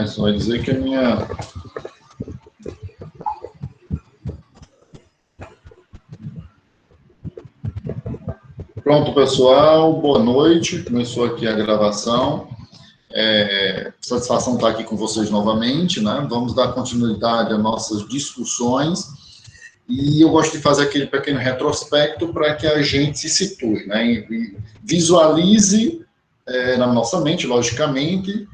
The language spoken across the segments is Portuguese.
Isso vai dizer que a minha... Pronto, pessoal, boa noite. Começou aqui a gravação. Satisfação estar aqui com vocês novamente, né? Vamos dar continuidade às nossas discussões. E eu gosto de fazer aquele pequeno retrospecto para que a gente se situe, né? E visualize na nossa mente, logicamente,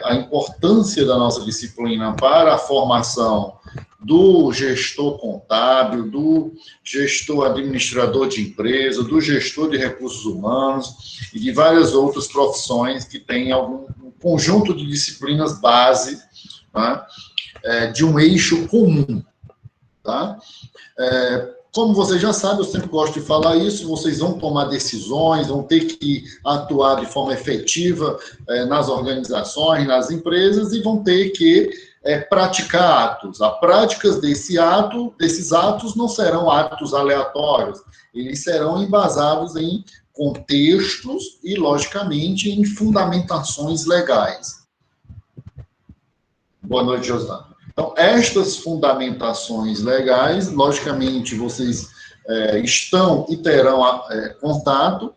a importância da nossa disciplina para a formação do gestor contábil, do gestor administrador de empresa, do gestor de recursos humanos e de várias outras profissões que têm um conjunto de disciplinas base, né, de um eixo comum. Tá? Como vocês já sabem, eu sempre gosto de falar isso, vocês vão tomar decisões, vão ter que atuar de forma efetiva nas organizações, nas empresas, e vão ter que praticar atos. A prática desses atos não serão atos aleatórios, eles serão embasados em contextos e, logicamente, em fundamentações legais. Boa noite, Josana. Então, estas fundamentações legais, logicamente, vocês estão e terão contato,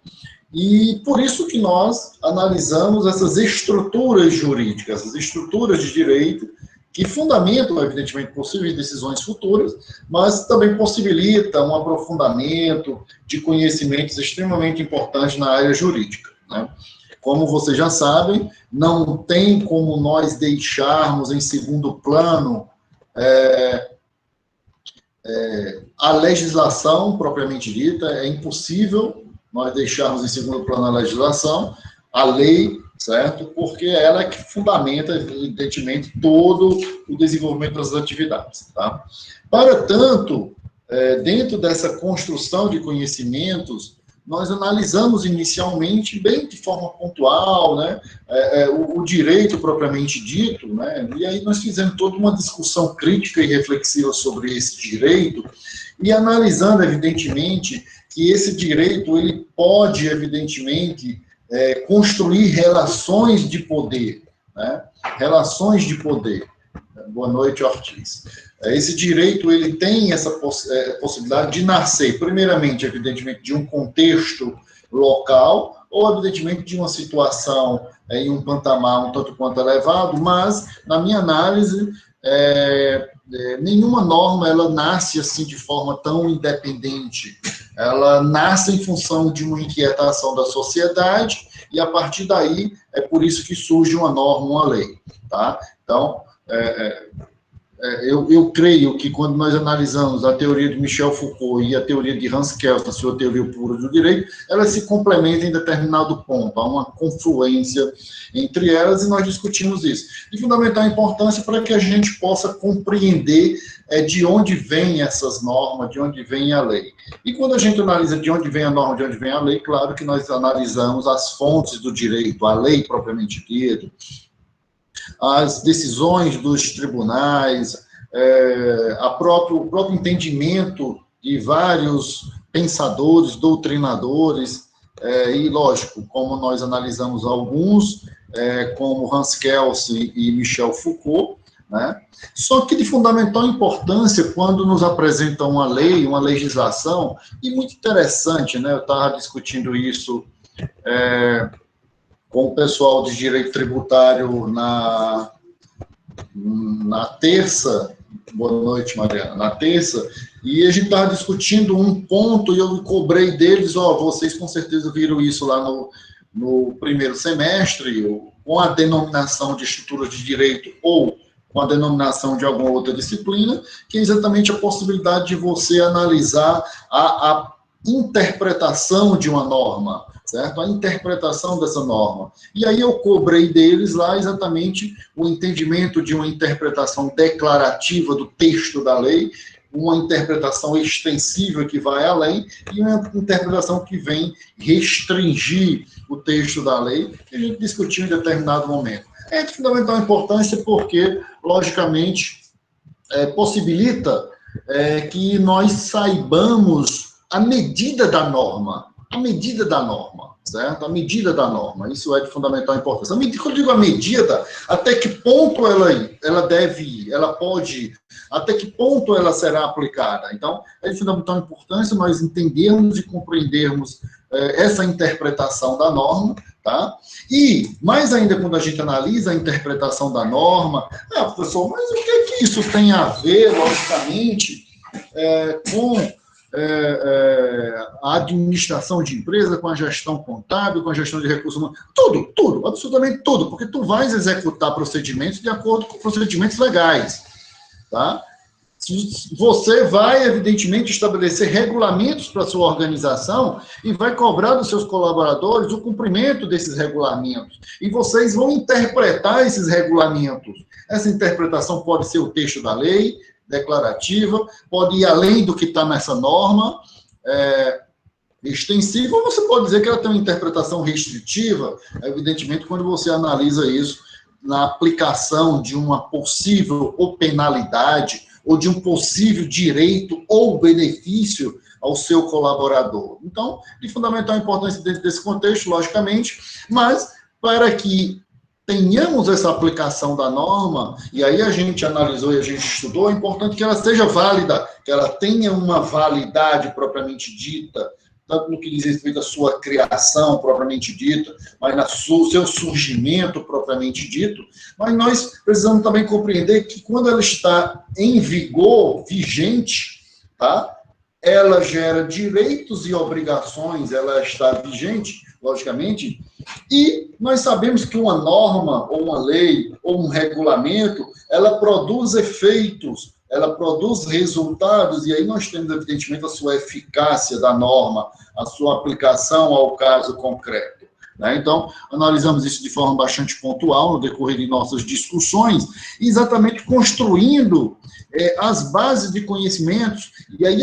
e por isso que nós analisamos essas estruturas jurídicas, essas estruturas de direito, que fundamentam, evidentemente, possíveis decisões futuras, mas também possibilitam um aprofundamento de conhecimentos extremamente importantes na área jurídica, né? Como vocês já sabem, não tem como nós deixarmos em segundo plano a legislação propriamente dita. É impossível nós deixarmos em segundo plano a legislação, a lei, certo? Porque ela é que fundamenta, evidentemente, todo o desenvolvimento das atividades, tá? Para tanto, dentro dessa construção de conhecimentos, nós analisamos inicialmente, bem de forma pontual, né, o direito propriamente dito, né, e aí nós fizemos toda uma discussão crítica e reflexiva sobre esse direito, e analisando, evidentemente, que esse direito ele pode, evidentemente, construir relações de poder, né, relações de poder. Boa noite, Ortiz. Esse direito, ele tem essa possibilidade de nascer, primeiramente, evidentemente, de um contexto local, ou, evidentemente, de uma situação em um patamar um tanto quanto elevado, mas, na minha análise, nenhuma norma, ela nasce assim de forma tão independente. Ela nasce em função de uma inquietação da sociedade, e, a partir daí, é por isso que surge uma norma, uma lei, tá? Então, eu creio que quando nós analisamos a teoria de Michel Foucault e a teoria de Hans Kelsen, a sua teoria pura do direito, elas se complementam em determinado ponto, há uma confluência entre elas, e nós discutimos isso. De fundamental importância para que a gente possa compreender de onde vêm essas normas, de onde vem a lei. E quando a gente analisa de onde vem a norma, de onde vem a lei, claro que nós analisamos as fontes do direito, a lei propriamente dita, as decisões dos tribunais, o próprio entendimento de vários pensadores, doutrinadores, e, lógico, como nós analisamos alguns, como Hans Kelsen e Michel Foucault, né? Só que de fundamental importância quando nos apresentam uma lei, uma legislação, e muito interessante, né? Eu estava discutindo isso com o pessoal de direito tributário na terça. Boa noite, Mariana. Na terça, e a gente estava discutindo um ponto, e eu cobrei deles, vocês com certeza viram isso lá no primeiro semestre, com a denominação de estruturas de direito ou com a denominação de alguma outra disciplina, que é exatamente a possibilidade de você analisar a interpretação de uma norma, certo? A interpretação dessa norma. E aí eu cobrei deles lá exatamente o entendimento de uma interpretação declarativa do texto da lei, uma interpretação extensiva que vai além, e uma interpretação que vem restringir o texto da lei, que a gente discutiu em determinado momento. É de fundamental importância porque, logicamente, possibilita que nós saibamos a medida da norma. A medida da norma, certo? A medida da norma. Isso é de fundamental importância. Quando eu digo a medida, até que ponto ela deve ir, ela pode ir, até que ponto ela será aplicada. Então, é de fundamental importância nós entendermos e compreendermos essa interpretação da norma, tá? E, mais ainda, quando a gente analisa a interpretação da norma, professor, mas o que isso tem a ver, logicamente, com a administração de empresa, com a gestão contábil, com a gestão de recursos humanos? Tudo, absolutamente tudo, porque tu vais executar procedimentos de acordo com procedimentos legais, tá? Você vai, evidentemente, estabelecer regulamentos para a sua organização e vai cobrar dos seus colaboradores o cumprimento desses regulamentos. E vocês vão interpretar esses regulamentos. Essa interpretação pode ser o texto da lei, declarativa, pode ir além do que está nessa norma extensiva, ou você pode dizer que ela tem uma interpretação restritiva, evidentemente, quando você analisa isso na aplicação de uma possível ou penalidade, ou de um possível direito ou benefício ao seu colaborador. Então, de fundamental importância dentro desse contexto, logicamente, mas para que tenhamos essa aplicação da norma, e aí a gente analisou e a gente estudou, é importante que ela seja válida, que ela tenha uma validade propriamente dita, tanto no que diz respeito à sua criação propriamente dita, mas no seu surgimento propriamente dito, mas nós precisamos também compreender que quando ela está em vigor, vigente, tá? Ela gera direitos e obrigações, ela está vigente, logicamente, e nós sabemos que uma norma, ou uma lei, ou um regulamento, ela produz efeitos, ela produz resultados, e aí nós temos, evidentemente, a sua eficácia da norma, a sua aplicação ao caso concreto. Né? Então, analisamos isso de forma bastante pontual no decorrer de nossas discussões, exatamente construindo as bases de conhecimentos, e aí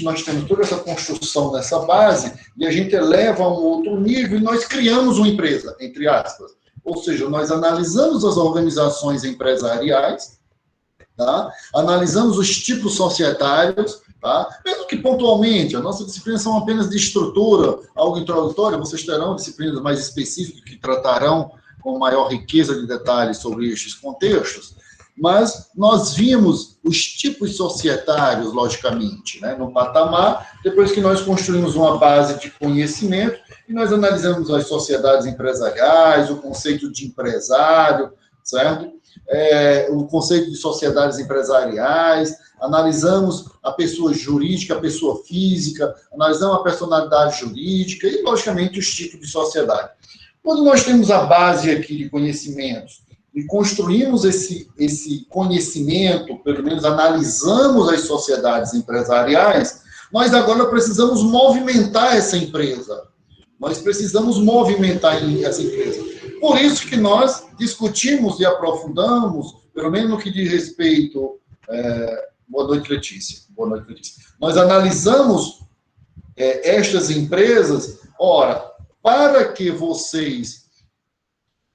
nós temos toda essa construção dessa base, e a gente eleva a um outro nível, e nós criamos uma empresa, entre aspas. Ou seja, nós analisamos as organizações empresariais, tá? Analisamos os tipos societários, tá? Mesmo que pontualmente, a nossa disciplina são apenas de estrutura, algo introdutório, vocês terão disciplinas mais específicas que tratarão com maior riqueza de detalhes sobre estes contextos, mas nós vimos os tipos societários, logicamente, né, no patamar, depois que nós construímos uma base de conhecimento, e nós analisamos as sociedades empresariais, o conceito de empresário, certo? O conceito de sociedades empresariais, analisamos a pessoa jurídica, a pessoa física, analisamos a personalidade jurídica e, logicamente, os tipos de sociedade. Quando nós temos a base aqui de conhecimentos e construímos esse conhecimento, pelo menos analisamos as sociedades empresariais, nós agora precisamos movimentar essa empresa. Nós precisamos movimentar essa empresa. Por isso que nós discutimos e aprofundamos, pelo menos no que diz respeito... Boa noite, Letícia. Boa noite, Letícia. Nós analisamos estas empresas. Ora, para que vocês,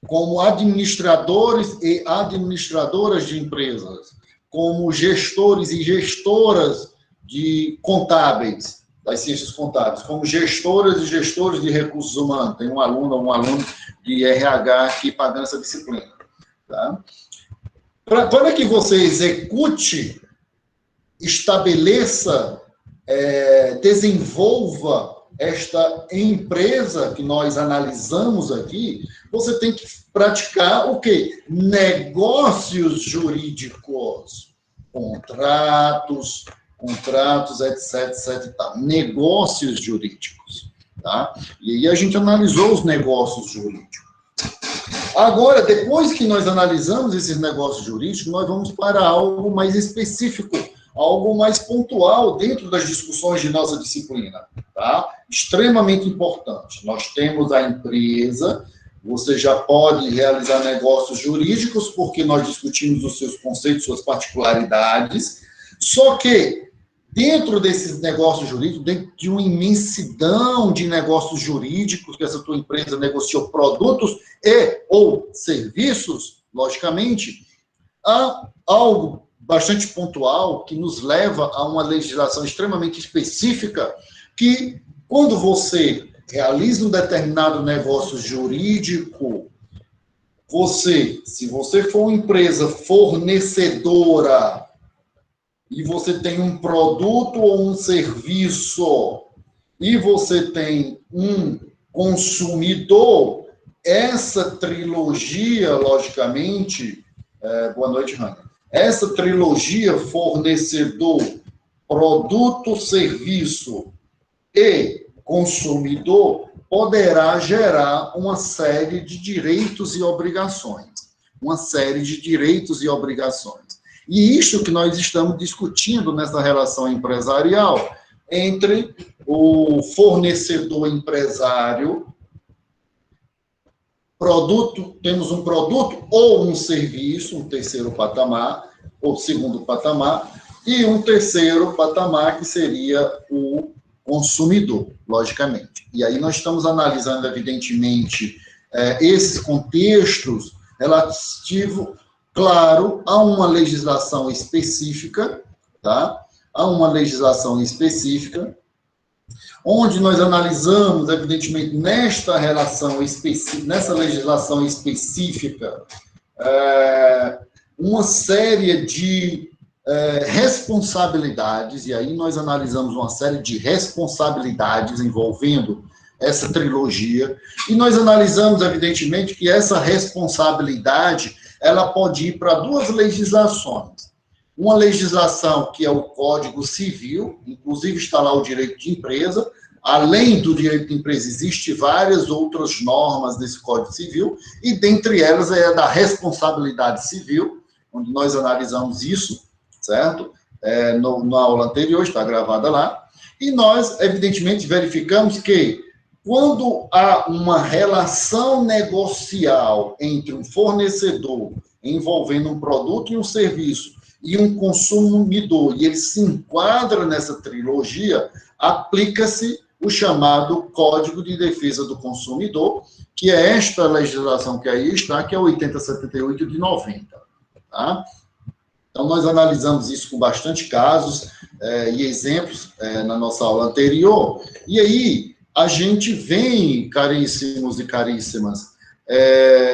como administradores e administradoras de empresas, como gestores e gestoras de contábeis, das ciências contábeis, como gestoras e gestores de recursos humanos, tem um aluno de RH aqui pagando essa disciplina. Tá? Para que você execute, estabeleça, desenvolva esta empresa que nós analisamos aqui, você tem que praticar o quê? Negócios jurídicos, contratos, etc, etc e tal. Negócios jurídicos, tá? E aí a gente analisou os negócios jurídicos. Agora, depois que nós analisamos esses negócios jurídicos, nós vamos para algo mais específico, algo mais pontual dentro das discussões de nossa disciplina, tá? Extremamente importante. Nós temos a empresa, você já pode realizar negócios jurídicos, porque nós discutimos os seus conceitos, suas particularidades, só que dentro desses negócios jurídicos, dentro de uma imensidão de negócios jurídicos, que essa tua empresa negociou produtos e ou serviços, logicamente, há algo bastante pontual que nos leva a uma legislação extremamente específica que, quando você realiza um determinado negócio jurídico, se você for uma empresa fornecedora e você tem um produto ou um serviço e você tem um consumidor, essa trilogia, logicamente, boa noite, Rani, essa trilogia fornecedor, produto, serviço e consumidor poderá gerar uma série de direitos e obrigações. Uma série de direitos e obrigações. E isso que nós estamos discutindo nessa relação empresarial entre o fornecedor empresário, temos um produto ou um serviço, um terceiro patamar, ou segundo patamar, e um terceiro patamar que seria o consumidor, logicamente. E aí nós estamos analisando, evidentemente, esses contextos relativos, claro, a uma legislação específica, tá? Há uma legislação específica, onde nós analisamos, evidentemente, nesta relação específica, nessa legislação específica, uma série de responsabilidades, e aí nós analisamos uma série de responsabilidades envolvendo essa trilogia, e nós analisamos, evidentemente, que essa responsabilidade, ela pode ir para duas legislações. Uma legislação que é o Código Civil, inclusive está lá o direito de empresa, além do direito de empresa, existem várias outras normas desse Código Civil, e dentre elas é a da responsabilidade civil, onde nós analisamos isso, certo? Na aula anterior, está gravada lá, e nós, evidentemente, verificamos que quando há uma relação negocial entre um fornecedor envolvendo um produto e um serviço e um consumidor, e ele se enquadra nessa trilogia, aplica-se o chamado Código de Defesa do Consumidor, que é esta legislação que aí está, que é 8078 de 90. Tá? Então, nós analisamos isso com bastante casos e exemplos na nossa aula anterior, e aí a gente vem, caríssimos e caríssimas,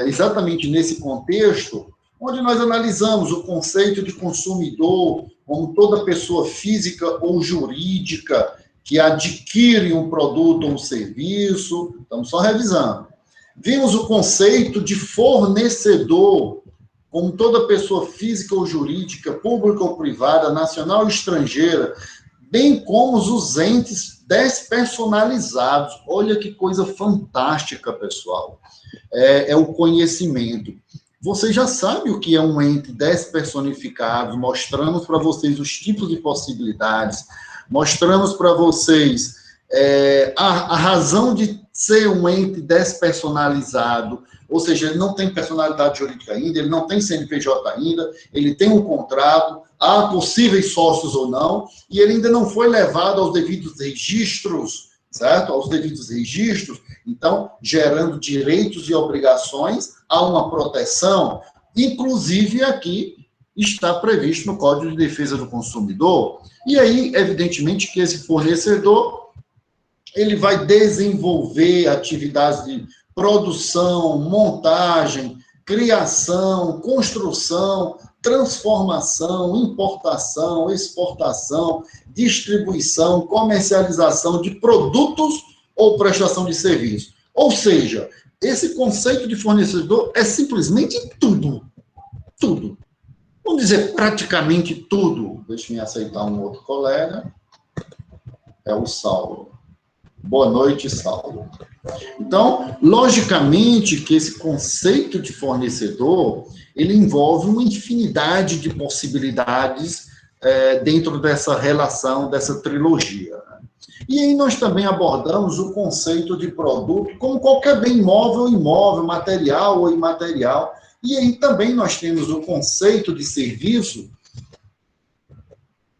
exatamente nesse contexto, onde nós analisamos o conceito de consumidor como toda pessoa física ou jurídica que adquire um produto ou um serviço, estamos só revisando. Vimos o conceito de fornecedor como toda pessoa física ou jurídica, pública ou privada, nacional ou estrangeira, bem como os entes despersonalizados. Olha que coisa fantástica, pessoal. É o conhecimento. Você já sabe o que é um ente despersonificado, mostramos para vocês os tipos de possibilidades, mostramos para vocês a razão de ser um ente despersonalizado, ou seja, ele não tem personalidade jurídica ainda, ele não tem CNPJ ainda, ele tem um contrato, há possíveis sócios ou não, e ele ainda não foi levado aos devidos registros, certo? Aos devidos registros, então, gerando direitos e obrigações, há uma proteção, inclusive aqui está previsto no Código de Defesa do Consumidor, e aí, evidentemente, que esse fornecedor, ele vai desenvolver atividades de produção, montagem, criação, construção, transformação, importação, exportação, distribuição, comercialização de produtos ou prestação de serviço. Ou seja, esse conceito de fornecedor é simplesmente tudo. Tudo. Vamos dizer praticamente tudo. Deixa eu aceitar um outro colega. É o Saulo. Boa noite, Saulo. Então, logicamente que esse conceito de fornecedor, ele envolve uma infinidade de possibilidades dentro dessa relação, dessa trilogia. E aí nós também abordamos o conceito de produto como qualquer bem móvel, imóvel, material ou imaterial. E aí também nós temos o conceito de serviço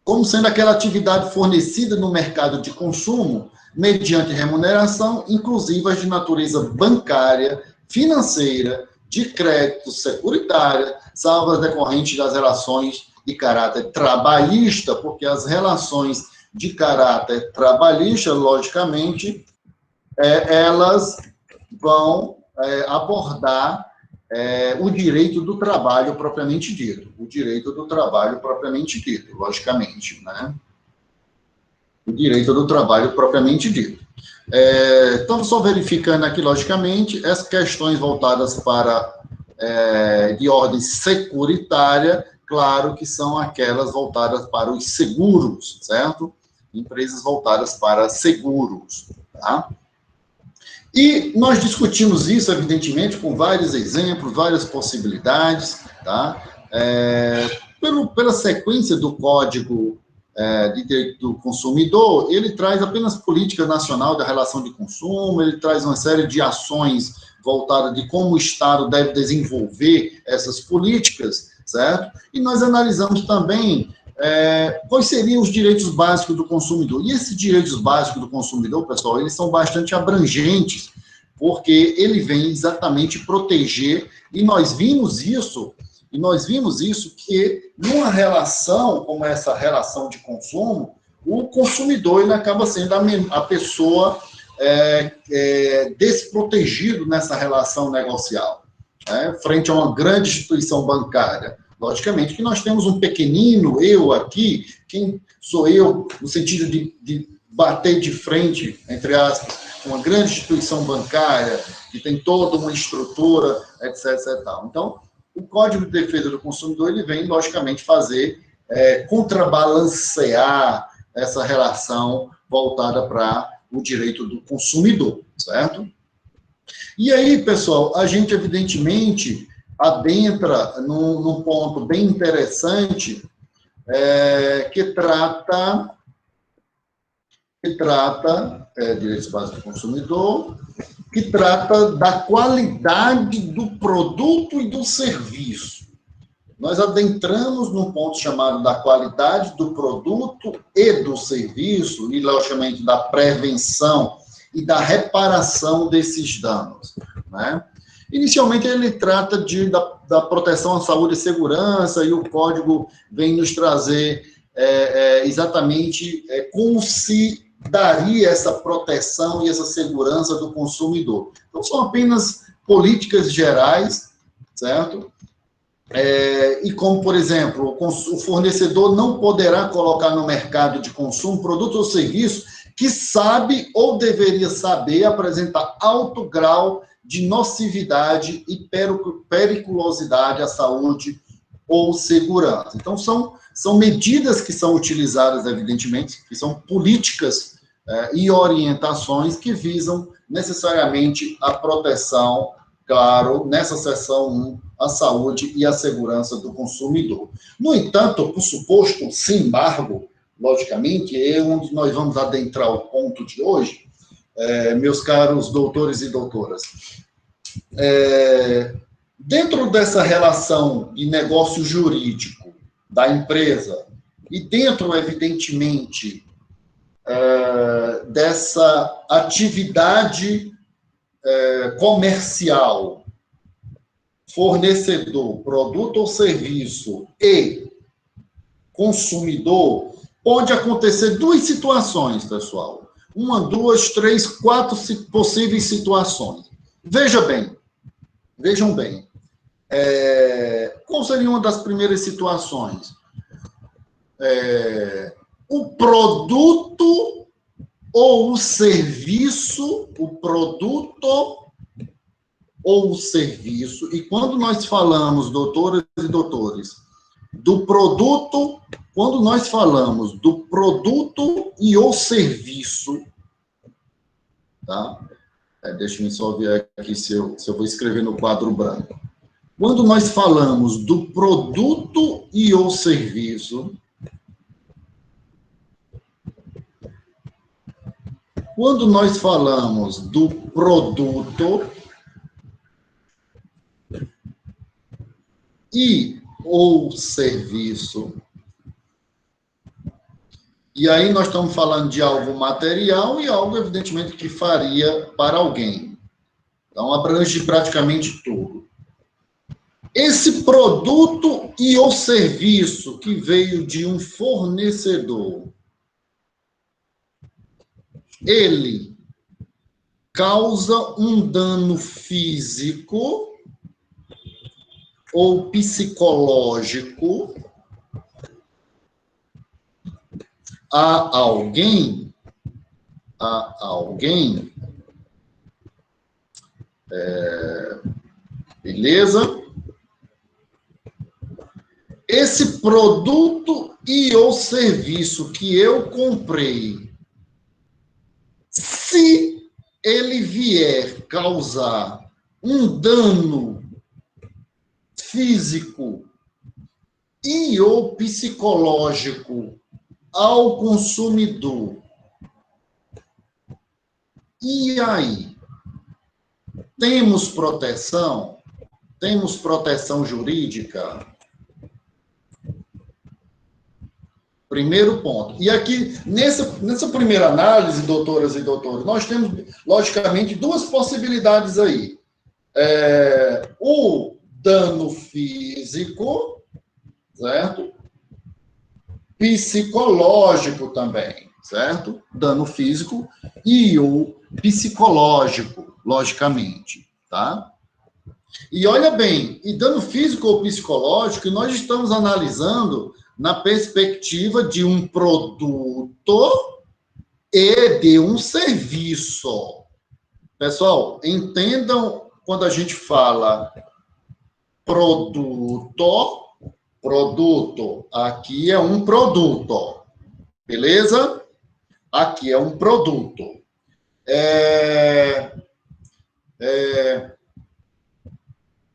como sendo aquela atividade fornecida no mercado de consumo mediante remuneração, inclusive as de natureza bancária, financeira, de crédito securitária, salvo as decorrentes das relações de caráter trabalhista, porque as relações de caráter trabalhista, logicamente, elas vão abordar o direito do trabalho propriamente dito. O direito do trabalho propriamente dito, logicamente, né? O direito do trabalho propriamente dito. Então, só verificando aqui, logicamente, as questões voltadas para de ordem securitária, claro que são aquelas voltadas para os seguros, certo? Empresas voltadas para seguros, tá? E nós discutimos isso, evidentemente, com vários exemplos, várias possibilidades, tá? Pela sequência do Código de Direito do Consumidor, ele traz apenas política nacional da relação de consumo, ele traz uma série de ações voltadas de como o Estado deve desenvolver essas políticas, certo? E nós analisamos também quais seriam os direitos básicos do consumidor. E esses direitos básicos do consumidor, pessoal, eles são bastante abrangentes, porque ele vem exatamente proteger, e nós vimos isso, que numa relação como essa relação de consumo, o consumidor ele acaba sendo a pessoa desprotegido nessa relação negocial, né, frente a uma grande instituição bancária. Logicamente que nós temos um pequenino, eu aqui, quem sou eu, no sentido de bater de frente, entre aspas, com uma grande instituição bancária, que tem toda uma estrutura, etc, etc. Então, o Código de Defesa do Consumidor, ele vem, logicamente, fazer, contrabalancear essa relação voltada para o direito do consumidor, certo? E aí, pessoal, a gente, evidentemente, adentra num ponto bem interessante, que trata direitos básicos do consumidor, que trata da qualidade do produto e do serviço. Nós adentramos num ponto chamado da qualidade do produto e do serviço, e, logicamente, da prevenção e da reparação desses danos, né? Inicialmente, ele trata da proteção à saúde e segurança, e o Código vem nos trazer exatamente como se daria essa proteção e essa segurança do consumidor. Então, são apenas políticas gerais, certo? E como, por exemplo, o fornecedor não poderá colocar no mercado de consumo produto ou serviço que sabe ou deveria saber apresentar alto grau de nocividade e periculosidade à saúde ou segurança. Então, são medidas que são utilizadas, evidentemente, que são políticas e orientações que visam necessariamente a proteção, claro, nessa seção 1, a saúde e a segurança do consumidor. No entanto, por suposto embargo, logicamente, é onde nós vamos adentrar o ponto de hoje, meus caros doutores e doutoras. Dentro dessa relação de negócio jurídico da empresa e dentro, evidentemente, dessa atividade comercial, fornecedor, produto ou serviço e consumidor, pode acontecer duas situações, pessoal. 1, 2, 3, 4 possíveis situações. Vejam bem. Qual seria uma das primeiras situações? O produto ou o serviço, e quando nós falamos, doutoras e doutores, do produto, quando nós falamos do produto e o serviço, tá? Deixa eu só ver aqui se eu vou escrever no quadro branco. Quando nós falamos do produto e o serviço, quando nós falamos do produto e ou serviço, e aí nós estamos falando de algo material e algo, evidentemente, que faria para alguém. Então, abrange praticamente tudo. Esse produto e ou serviço que veio de um fornecedor, ele causa um dano físico ou psicológico a alguém, beleza? Esse produto e ou serviço que eu comprei, se ele vier causar um dano físico e ou psicológico ao consumidor, e aí? Temos proteção? Temos proteção jurídica? Primeiro ponto. E aqui, nessa primeira análise, doutoras e doutores, nós temos, logicamente, duas possibilidades aí. O dano físico, certo? Psicológico também, certo? Dano físico e o psicológico, logicamente, tá? E olha bem, e dano físico ou psicológico, nós estamos analisando na perspectiva de um produto e de um serviço. Pessoal, entendam quando a gente fala produto, aqui é um produto, beleza? Aqui é um produto.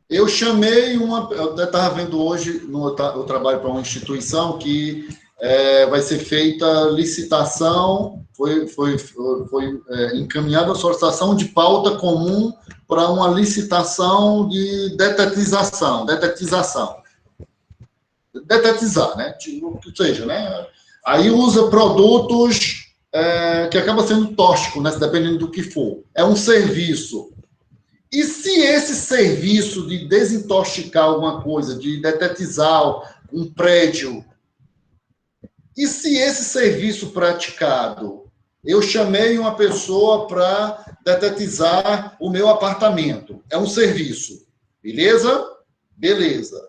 Eu chamei eu estava vendo hoje, eu trabalho para uma instituição que vai ser feita licitação, foi encaminhada a solicitação de pauta comum para uma licitação de detetização. Detetizar, né? Ou seja, né? Aí usa produtos que acaba sendo tóxico, né? Dependendo do que for. É um serviço. E se esse serviço de desintoxicar alguma coisa, de detetizar um prédio, e se esse serviço praticado, eu chamei uma pessoa para detetizar o meu apartamento, é um serviço, beleza? Beleza.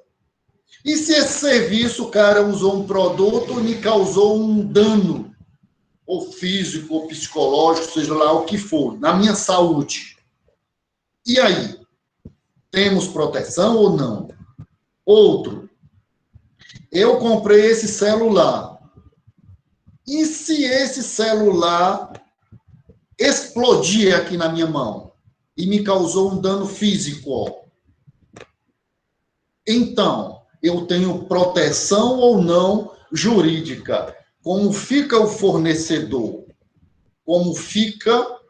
E se esse serviço, o cara usou um produto e me causou um dano, ou físico, ou psicológico, seja lá o que for, na minha saúde? E aí? Temos proteção ou não? Outro, eu comprei esse celular. E se esse celular explodir aqui na minha mão e me causou um dano físico? Então, eu tenho proteção ou não jurídica? Como fica o fornecedor? Como fica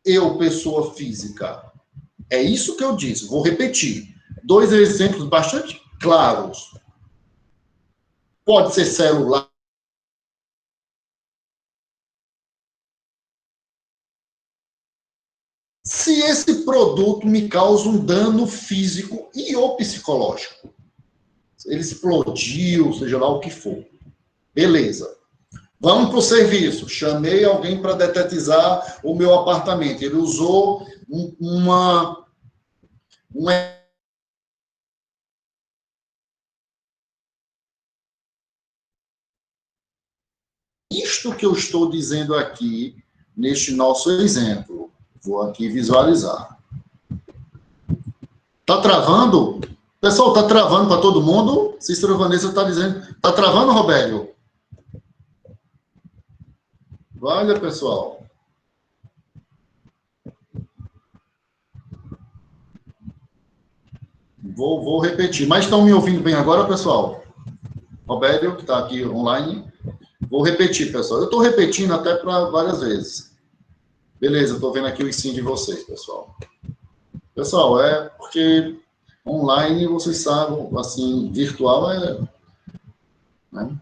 eu, pessoa física? É isso que eu disse. Vou repetir. 2 exemplos bastante claros. Pode ser celular. Se esse produto me causa um dano físico e ou psicológico. Ele explodiu, seja lá o que for. Beleza. Vamos para o serviço. Chamei alguém para detetizar o meu apartamento. Ele usou isto que eu estou dizendo aqui, neste nosso exemplo. Vou aqui visualizar. Tá travando? Pessoal, tá travando para todo mundo? Cícero Vanessa está dizendo. Tá travando, Robélio? Olha, pessoal. Vou repetir. Mas estão me ouvindo bem agora, pessoal? Robélio, que está aqui online. Vou repetir, pessoal. Eu estou repetindo até para várias vezes. Beleza, estou vendo aqui o sim de vocês, pessoal. Pessoal, é porque online, vocês sabem, assim, virtual né?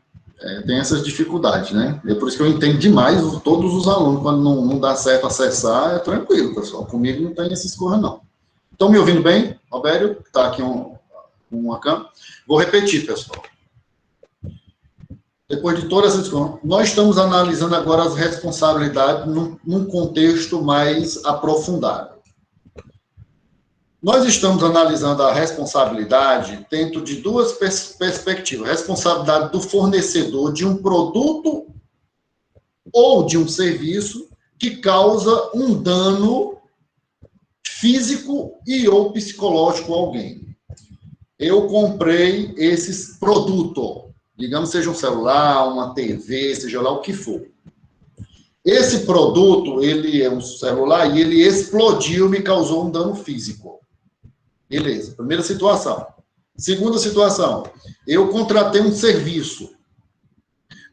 Tem essas dificuldades, né? É por isso que eu entendo demais todos os alunos. Quando não dá certo acessar, é tranquilo, pessoal. Comigo não tem essas coisas, não. Estão me ouvindo bem, Robério? Está aqui uma câmera. Vou repetir, pessoal. Depois de toda essa discussão, nós estamos analisando agora as responsabilidades num contexto mais aprofundado. Nós estamos analisando a responsabilidade dentro de duas perspectivas. Responsabilidade do fornecedor de um produto ou de um serviço que causa um dano físico e ou psicológico a alguém. Eu comprei esse produto, digamos, seja um celular, uma TV, seja lá o que for. Esse produto, ele é um celular e ele explodiu, me causou um dano físico. Beleza, primeira situação. Segunda situação, eu contratei um serviço.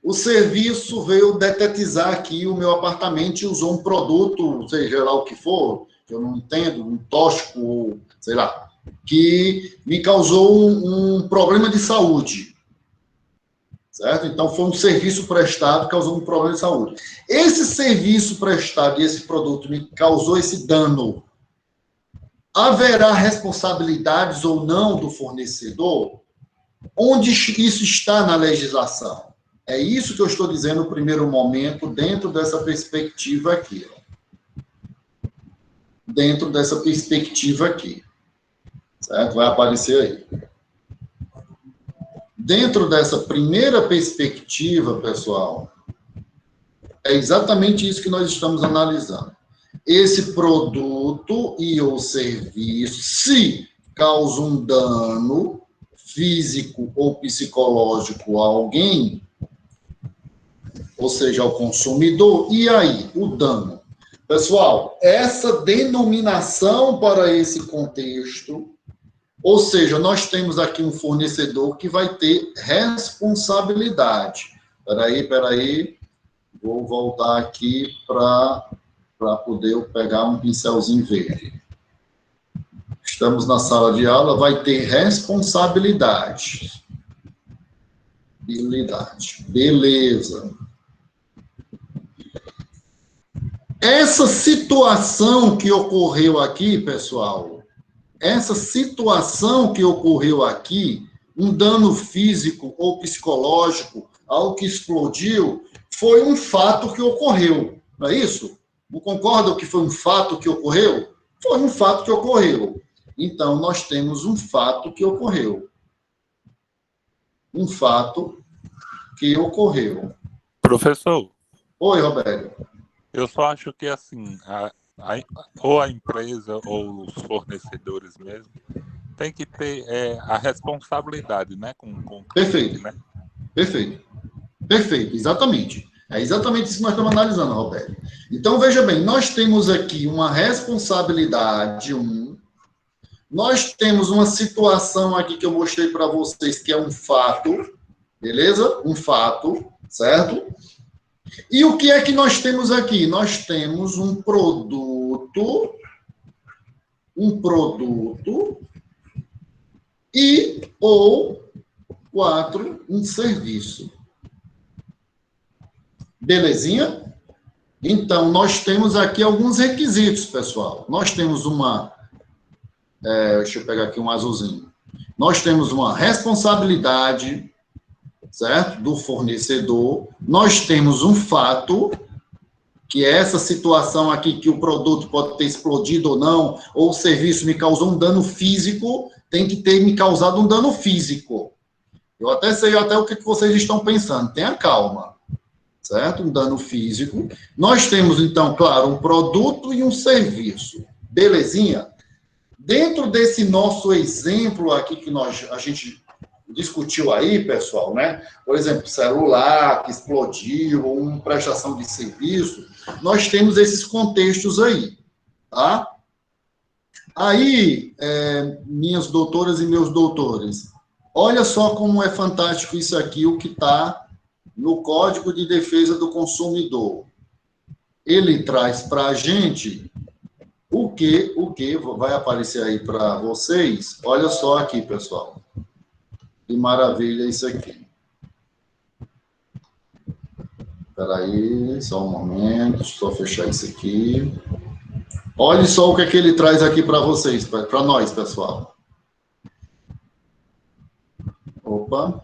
O serviço veio detetizar aqui o meu apartamento e usou um produto, seja lá o que for, que eu não entendo, um tóxico, sei lá, que me causou um problema de saúde. Certo? Então, foi um serviço prestado que causou um problema de saúde. Esse serviço prestado e esse produto me causou esse dano. Haverá responsabilidades ou não do fornecedor? Onde isso está na legislação? É isso que eu estou dizendo no primeiro momento, dentro dessa perspectiva aqui. Dentro dessa perspectiva aqui. Certo? Vai aparecer aí. Dentro dessa primeira perspectiva, pessoal, é exatamente isso que nós estamos analisando. Esse produto e o serviço, se causa um dano físico ou psicológico a alguém, ou seja, ao consumidor, e aí, o dano? Pessoal, essa denominação para esse contexto, ou seja, nós temos aqui um fornecedor que vai ter responsabilidade. Espera aí, vou voltar aqui para poder eu pegar um pincelzinho verde. Estamos na sala de aula, vai ter responsabilidade. Beleza. Essa situação que ocorreu aqui, pessoal, um dano físico ou psicológico, algo que explodiu, foi um fato que ocorreu, não é isso? Não concordam que foi um fato que ocorreu? Foi um fato que ocorreu. Então, nós temos um fato que ocorreu. Um fato que ocorreu. Professor. Oi, Roberto. Eu só acho que, assim, ou a empresa ou os fornecedores mesmo tem que ter a responsabilidade, né? Com Perfeito. Né? Perfeito, exatamente. É exatamente isso que nós estamos analisando, Roberto. Então, veja bem, nós temos aqui uma responsabilidade, nós temos uma situação aqui que eu mostrei para vocês, que é um fato, beleza? Um fato, certo? E o que é que nós temos aqui? Nós temos um produto e ou 4, um serviço. Belezinha? Então, nós temos aqui alguns requisitos, pessoal. Nós temos deixa eu pegar aqui um azulzinho. Nós temos uma responsabilidade, certo? Do fornecedor. Nós temos um fato, que é essa situação aqui que o produto pode ter explodido ou não, ou o serviço me causou um dano físico, tem que ter me causado um dano físico. Eu até sei o que vocês estão pensando. Tenha calma. Certo? Um dano físico. Nós temos, então, claro, um produto e um serviço. Belezinha? Dentro desse nosso exemplo aqui que a gente discutiu aí, pessoal, né? Por exemplo, celular que explodiu, ou uma prestação de serviço, nós temos esses contextos aí, tá? Aí, minhas doutoras e meus doutores, olha só como é fantástico isso aqui, o que está no Código de Defesa do Consumidor. Ele traz para a gente o que vai aparecer aí para vocês. Olha só aqui, pessoal. Que maravilha isso aqui. Espera aí, só um momento, deixa eu só fechar isso aqui. Olha só o que é que ele traz aqui para vocês, para nós, pessoal. Opa.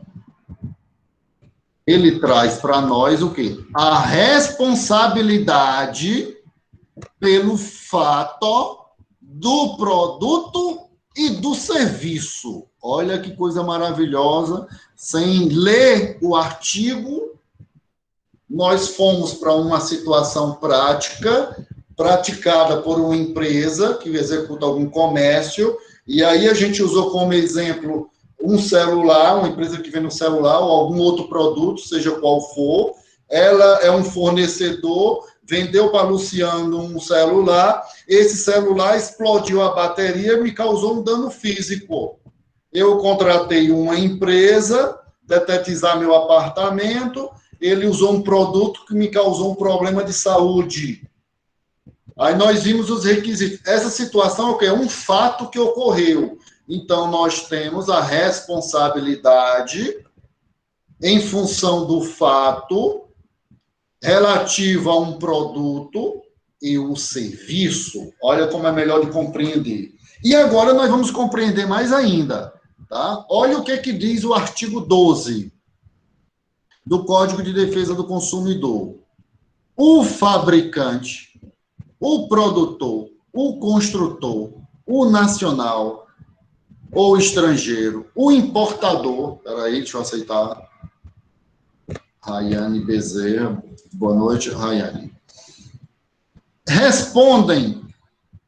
Ele traz para nós o quê? A responsabilidade pelo fato do produto e do serviço. Olha que coisa maravilhosa. Sem ler o artigo, nós fomos para uma situação prática, praticada por uma empresa que executa algum comércio, e aí a gente usou como exemplo um celular, uma empresa que vende um celular ou algum outro produto, seja qual for. Ela é um fornecedor, vendeu para Luciano um celular, esse celular explodiu a bateria e me causou um dano físico. Eu contratei uma empresa, detetizar meu apartamento, ele usou um produto que me causou um problema de saúde. Aí nós vimos os requisitos. Essa situação é o quê? É um fato que ocorreu. Então, nós temos a responsabilidade em função do fato relativo a um produto e o serviço. Olha como é melhor de compreender. E agora nós vamos compreender mais ainda. Tá? Olha o que diz o artigo 12 do Código de Defesa do Consumidor. O fabricante, o produtor, o construtor, o nacional ou estrangeiro, o importador, peraí, deixa eu aceitar, Rayane Bezerra, boa noite, Rayane, respondem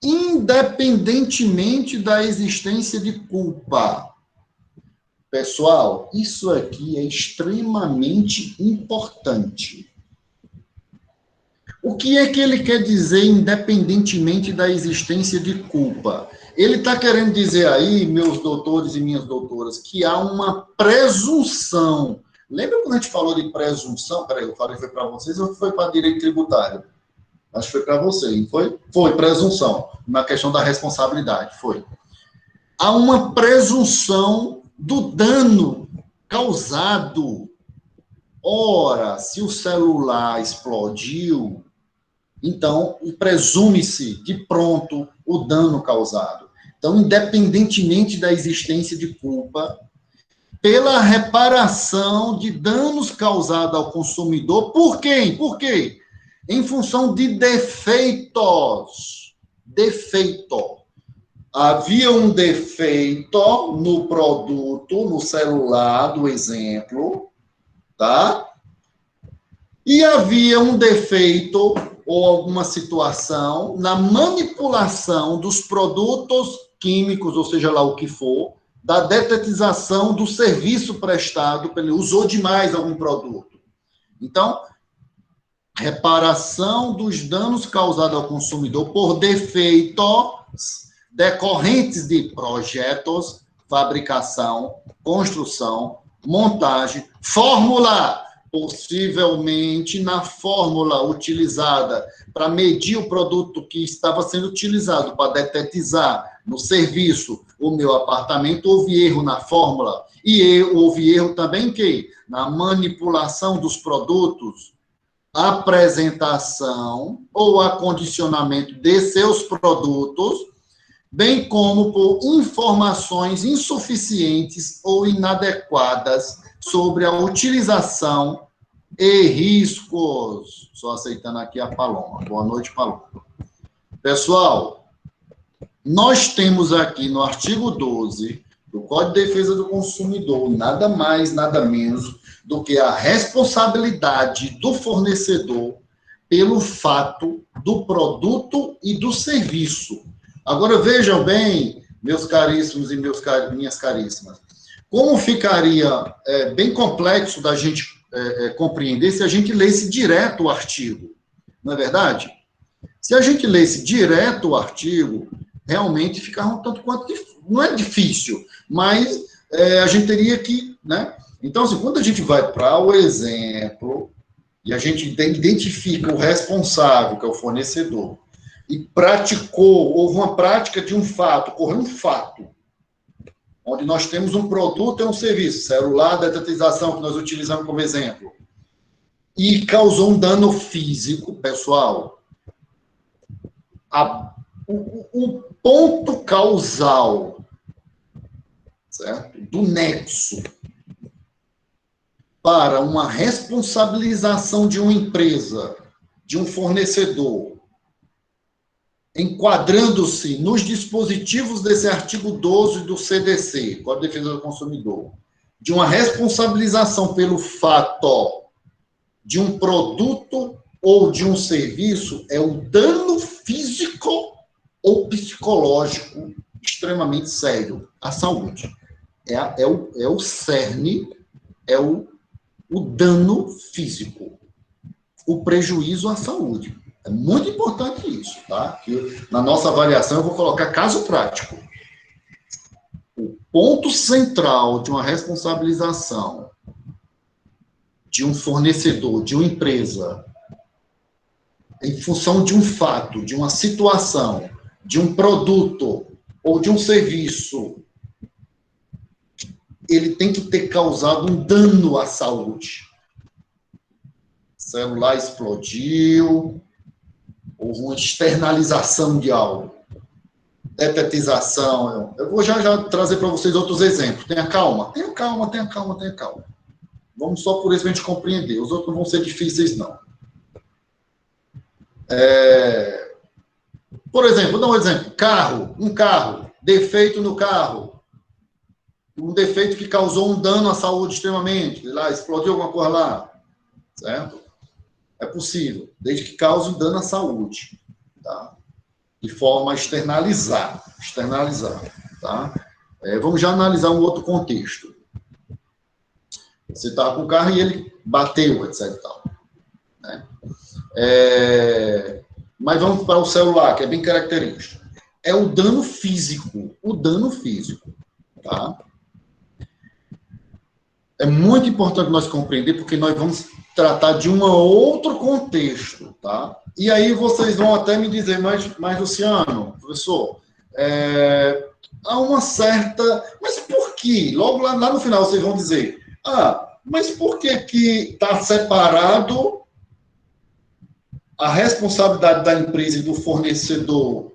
independentemente da existência de culpa. Pessoal, isso aqui é extremamente importante. O que é que ele quer dizer independentemente da existência de culpa? Ele está querendo dizer aí, meus doutores e minhas doutoras, que há uma presunção. Lembra quando a gente falou de presunção? Peraí, eu falei foi para vocês ou foi para direito tributário? Acho que foi para você, não foi? Foi, presunção. Na questão da responsabilidade, foi. Há uma presunção do dano causado. Ora, se o celular explodiu, então presume-se de pronto o dano causado. Então, independentemente da existência de culpa, pela reparação de danos causados ao consumidor, por quem? Por quê? Em função de defeitos. Defeito. Havia um defeito no produto, no celular, do exemplo, tá? E havia um defeito ou alguma situação na manipulação dos produtos químicos, ou seja lá o que for, da detetização do serviço prestado, ele usou demais algum produto. Então, reparação dos danos causados ao consumidor por defeitos decorrentes de projetos, fabricação, construção, montagem, fórmula, possivelmente na fórmula utilizada para medir o produto que estava sendo utilizado para detetizar no serviço o meu apartamento, houve erro na fórmula. E houve erro também que na manipulação dos produtos, apresentação ou acondicionamento de seus produtos, bem como por informações insuficientes ou inadequadas sobre a utilização e riscos. Só aceitando aqui a Paloma. Boa noite, Paloma. Pessoal, nós temos aqui no artigo 12 do Código de Defesa do Consumidor nada mais, nada menos do que a responsabilidade do fornecedor pelo fato do produto e do serviço. Agora, vejam bem, meus caríssimos e minhas caríssimas, como ficaria bem complexo da gente compreender se a gente lesse direto o artigo, não é verdade? Se a gente lesse direto o artigo, realmente ficava um tanto quanto difícil. Não é difícil, mas a gente teria que, né? Então, assim, quando a gente vai para o exemplo e a gente identifica o responsável, que é o fornecedor, e houve uma prática de um fato, ocorreu um fato, onde nós temos um produto e um serviço, celular, detetização, que nós utilizamos como exemplo, e causou um dano físico, pessoal, o ponto causal, certo? Do nexo para uma responsabilização de uma empresa, de um fornecedor, enquadrando-se nos dispositivos desse artigo 12 do CDC, Código de Defesa do Consumidor, de uma responsabilização pelo fato de um produto ou de um serviço, é o dano físico ou psicológico extremamente sério à saúde. É o cerne, é o dano físico, o prejuízo à saúde. É muito importante isso, tá? Que na nossa avaliação eu vou colocar caso prático. O ponto central de uma responsabilização de um fornecedor, de uma empresa, em função de um fato, de uma situação, de um produto ou de um serviço, ele tem que ter causado um dano à saúde. Celular explodiu, houve uma externalização de algo, detetização. Eu vou já trazer para vocês outros exemplos. Tenha calma. Vamos só por isso para a gente compreender. Os outros não vão ser difíceis, não. Por exemplo, vou dar um exemplo. Um carro, defeito no carro. Um defeito que causou um dano à saúde extremamente. Lá, explodiu alguma coisa lá. Certo? É possível, desde que cause um dano à saúde. Tá? De forma a externalizar. Tá? Vamos já analisar um outro contexto. Você estava com o carro e ele bateu, etc. E tal, né? Mas vamos para o celular, que é bem característico. É o dano físico. Tá? É muito importante nós compreender, porque nós vamos tratar de um outro contexto, tá? E aí vocês vão até me dizer, mas Luciano, professor, há uma certa... Mas por quê? Logo lá no final vocês vão dizer, mas por que está separado a responsabilidade da empresa e do fornecedor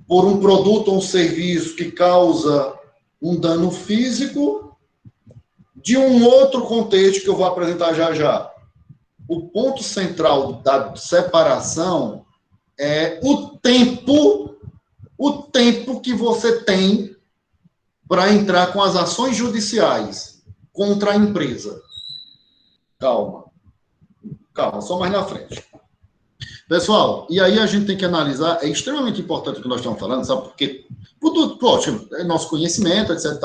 por um produto ou um serviço que causa um dano físico de um outro contexto que eu vou apresentar já? O ponto central da separação é o tempo que você tem para entrar com as ações judiciais contra a empresa. Calma, só mais na frente. Pessoal, e aí a gente tem que analisar, é extremamente importante o que nós estamos falando, sabe por quê? Poxa, é nosso conhecimento, etc.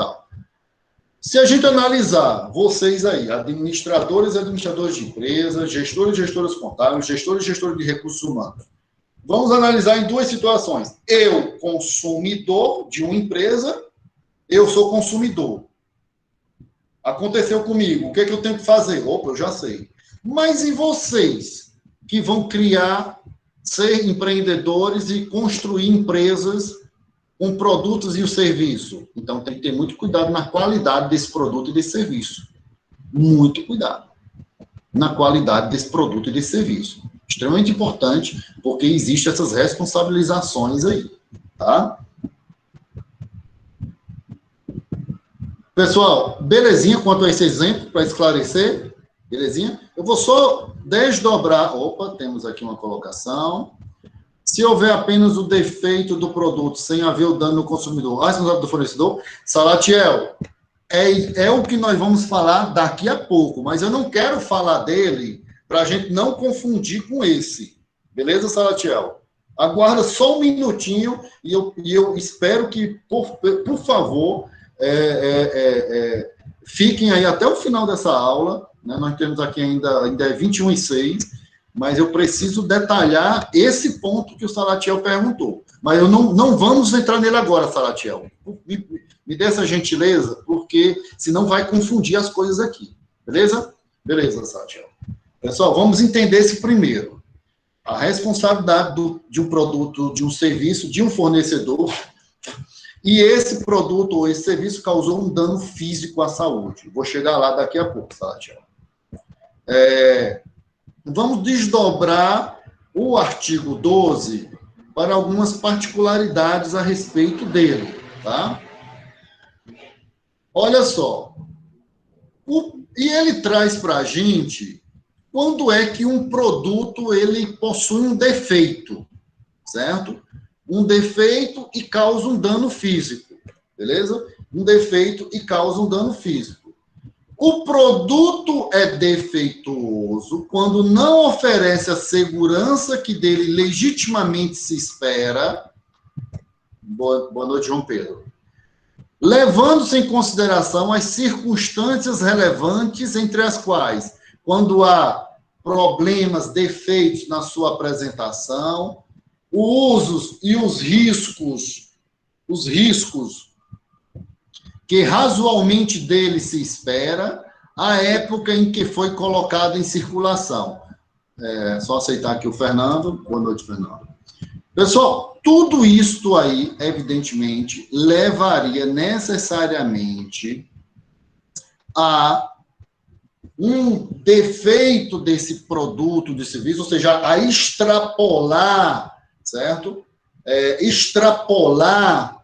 Se a gente analisar vocês aí, administradores e administradores de empresas, gestores e gestoras contábeis, gestores e gestores de recursos humanos, vamos analisar em duas situações. Eu, consumidor de uma empresa, eu sou consumidor. Aconteceu comigo, o que eu tenho que fazer? Opa, eu já sei. Mas e vocês, que vão ser empreendedores e construir empresas com produtos e o serviço? Então, tem que ter muito cuidado na qualidade desse produto e desse serviço. Muito cuidado na qualidade desse produto e desse serviço. Extremamente importante, porque existem essas responsabilizações aí, tá? Pessoal, belezinha quanto a esse exemplo, para esclarecer? Belezinha? Eu vou só desdobrar. Opa, temos aqui uma colocação. Se houver apenas o defeito do produto, sem haver o dano no consumidor, a responsabilidade do fornecedor, Salatiel, é o que nós vamos falar daqui a pouco, mas eu não quero falar dele para a gente não confundir com esse. Beleza, Salatiel? Aguarda só um minutinho e eu espero que, por favor, fiquem aí até o final dessa aula, né? Nós temos aqui ainda é 21h06, mas eu preciso detalhar esse ponto que o Salatiel perguntou. Mas não vamos entrar nele agora, Salatiel. Me dê essa gentileza, porque senão vai confundir as coisas aqui. Beleza? Beleza, Salatiel. Pessoal, vamos entender esse primeiro. A responsabilidade de um produto, de um serviço, de um fornecedor, e esse produto ou esse serviço causou um dano físico à saúde. Vou chegar lá daqui a pouco, Salatiel. Vamos desdobrar o artigo 12 para algumas particularidades a respeito dele, tá? Olha só. E ele traz para a gente quando é que um produto ele possui um defeito, certo? Um defeito e causa um dano físico, beleza? Um defeito e causa um dano físico. O produto é defeituoso quando não oferece a segurança que dele legitimamente se espera. Boa noite, João Pedro. Levando-se em consideração as circunstâncias relevantes, entre as quais, quando há problemas, defeitos na sua apresentação, os usos e os riscos que razoavelmente dele se espera, a época em que foi colocado em circulação. Só aceitar aqui o Fernando. Boa noite, Fernando. Pessoal, tudo isto aí, evidentemente, levaria necessariamente a um defeito desse produto, de serviço, ou seja, a extrapolar, certo? Extrapolar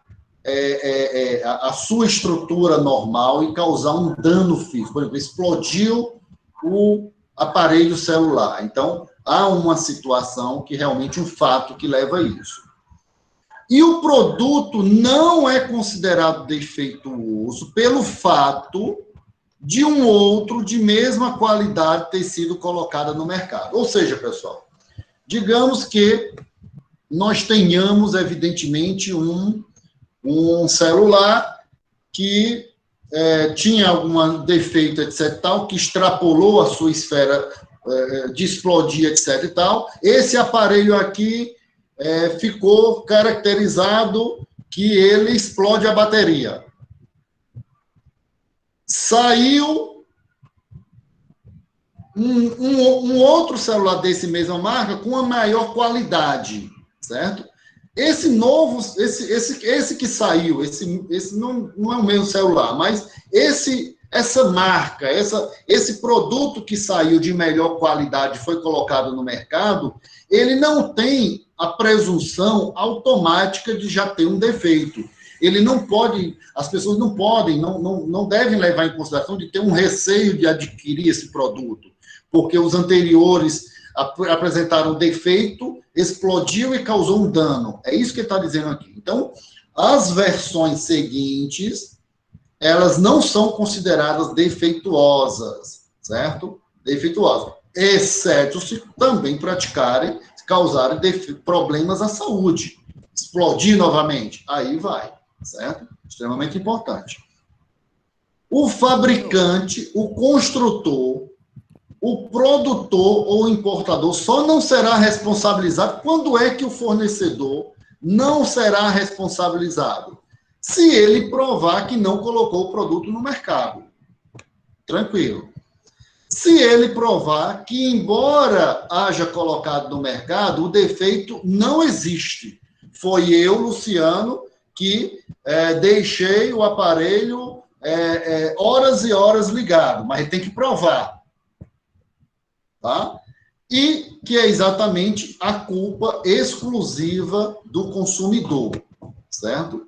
a sua estrutura normal e causar um dano físico. Por exemplo, explodiu o aparelho celular. Então, há uma situação que realmente um fato que leva a isso. E o produto não é considerado defeituoso pelo fato de um outro de mesma qualidade ter sido colocado no mercado. Ou seja, pessoal, digamos que nós tenhamos, evidentemente, um celular que tinha algum defeito, etc., tal, que extrapolou a sua esfera de explodir, etc. e tal. Esse aparelho aqui ficou caracterizado que ele explode a bateria. Saiu um outro celular desse mesma marca com uma maior qualidade, certo? Esse novo, esse que saiu, esse não é o mesmo celular, mas essa marca, esse produto que saiu de melhor qualidade foi colocado no mercado, ele não tem a presunção automática de já ter um defeito. Ele não pode, as pessoas não podem, não devem levar em consideração de ter um receio de adquirir esse produto, porque os anteriores apresentaram defeito, explodiu e causou um dano. É isso que ele está dizendo aqui. Então, as versões seguintes, elas não são consideradas defeituosas, certo? Defeituosas. Exceto se também praticarem, causarem problemas à saúde. Explodir novamente. Aí vai, certo? Extremamente importante. O fabricante, o construtor, o produtor ou importador só não será responsabilizado. Quando é que o fornecedor não será responsabilizado? Se ele provar que não colocou o produto no mercado. Tranquilo. Se ele provar que, embora haja colocado no mercado, o defeito não existe. Foi eu, Luciano, que deixei o aparelho horas e horas ligado, mas ele tem que provar. Tá? E que é exatamente a culpa exclusiva do consumidor, certo?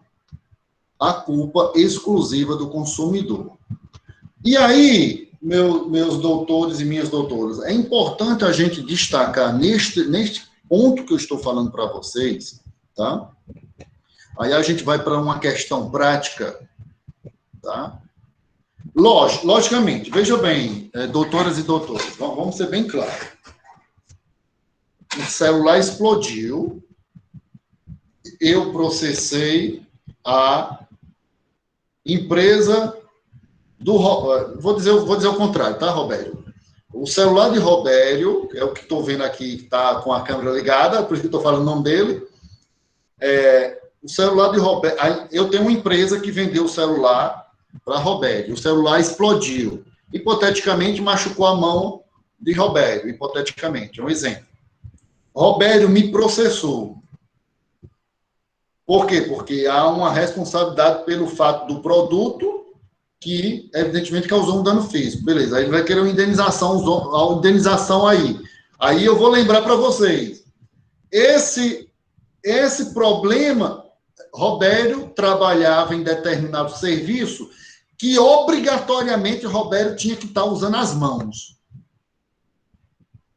A culpa exclusiva do consumidor. E aí, meus doutores e minhas doutoras, é importante a gente destacar neste ponto que eu estou falando para vocês, tá? Aí a gente vai para uma questão prática, tá? Logicamente, veja bem, doutoras e doutores, vamos ser bem claros. O celular explodiu, eu processei a empresa do... Vou dizer o contrário, tá, Robério? O celular de Robério, é o que estou vendo aqui, que está com a câmera ligada, por isso que estou falando o nome dele. O celular de Robério... Eu tenho uma empresa que vendeu o celular para Robério. O celular explodiu. Hipoteticamente, machucou a mão de Robério. Hipoteticamente, é um exemplo. Robério me processou. Por quê? Porque há uma responsabilidade pelo fato do produto que, evidentemente, causou um dano físico. Beleza, aí ele vai querer uma indenização aí. Aí eu vou lembrar para vocês. Esse problema, Robério trabalhava em determinado serviço que obrigatoriamente Roberto tinha que estar usando as mãos.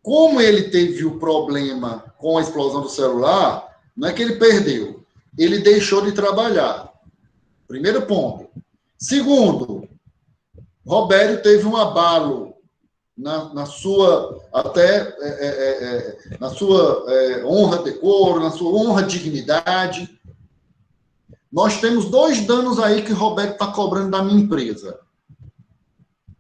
Como ele teve o problema com a explosão do celular, não é que ele perdeu, ele deixou de trabalhar. Primeiro ponto. Segundo, Roberto teve um abalo na sua na sua honra, decoro, na sua honra, dignidade. Nós temos 2 danos aí que o Roberto está cobrando da minha empresa.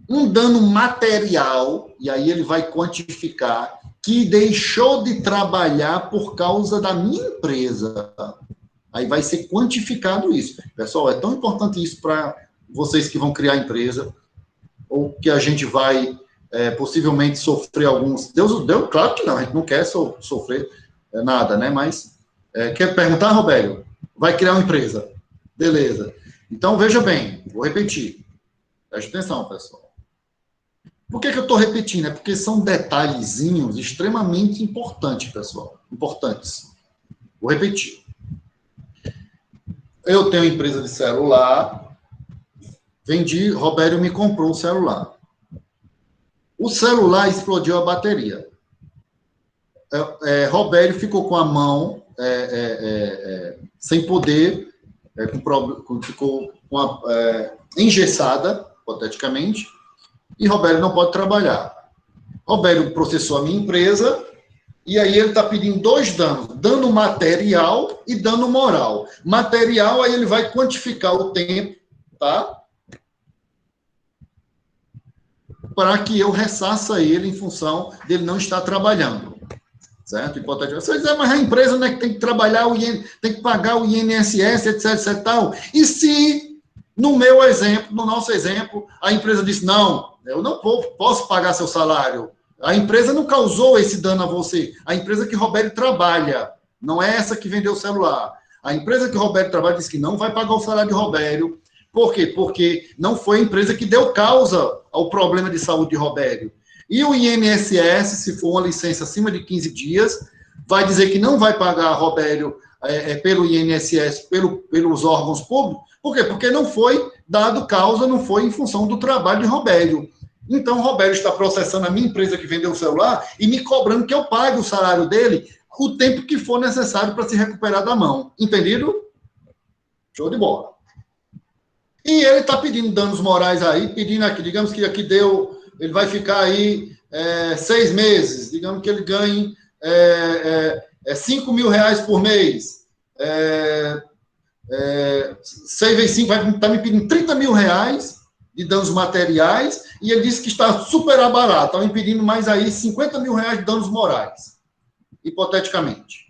Um dano material, e aí ele vai quantificar, que deixou de trabalhar por causa da minha empresa. Aí vai ser quantificado isso. Pessoal, é tão importante isso para vocês que vão criar empresa, ou que a gente vai possivelmente sofrer alguns... Deus deu? Claro que não, a gente não quer sofrer nada, né? Mas, quer perguntar, Roberto? Vai criar uma empresa. Beleza. Então, veja bem, vou repetir. Preste atenção, pessoal. Por que eu estou repetindo? É porque são detalhezinhos extremamente importantes, pessoal. Importantes. Vou repetir. Eu tenho empresa de celular, vendi, Roberto me comprou um celular. O celular explodiu a bateria. Roberto ficou com a mão sem poder, ficou engessada, hipoteticamente, e Roberto não pode trabalhar. Roberto processou a minha empresa, e aí ele está pedindo 2 danos, dano material e dano moral. Material, aí ele vai quantificar o tempo, tá? Para que eu ressaça ele em função dele não estar trabalhando. Certo? Hipoteticamente. Você diz, mas a empresa não é que tem que trabalhar, tem que pagar o INSS, etc, tal. E se, no meu exemplo, no nosso exemplo, a empresa disse, não, eu não posso pagar seu salário. A empresa não causou esse dano a você. A empresa que Roberto trabalha, não é essa que vendeu o celular. A empresa que Roberto trabalha disse que não vai pagar o salário de Roberto. Por quê? Porque não foi a empresa que deu causa ao problema de saúde de Roberto. E o INSS, se for uma licença acima de 15 dias, vai dizer que não vai pagar Roberto pelo INSS, pelos órgãos públicos. Por quê? Porque não foi dado causa, não foi em função do trabalho de Roberto. Então, Roberto está processando a minha empresa que vendeu o celular e me cobrando que eu pague o salário dele o tempo que for necessário para se recuperar da mão. Entendido? Show de bola. E ele está pedindo danos morais aí, pedindo aqui, digamos que aqui deu, ele vai ficar aí 6 meses, digamos que ele ganhe 5 mil reais por mês. 6 vezes 5 vai estar me pedindo 30 mil reais de danos materiais, e ele disse que está super barato, está me pedindo mais aí 50 mil reais de danos morais, hipoteticamente.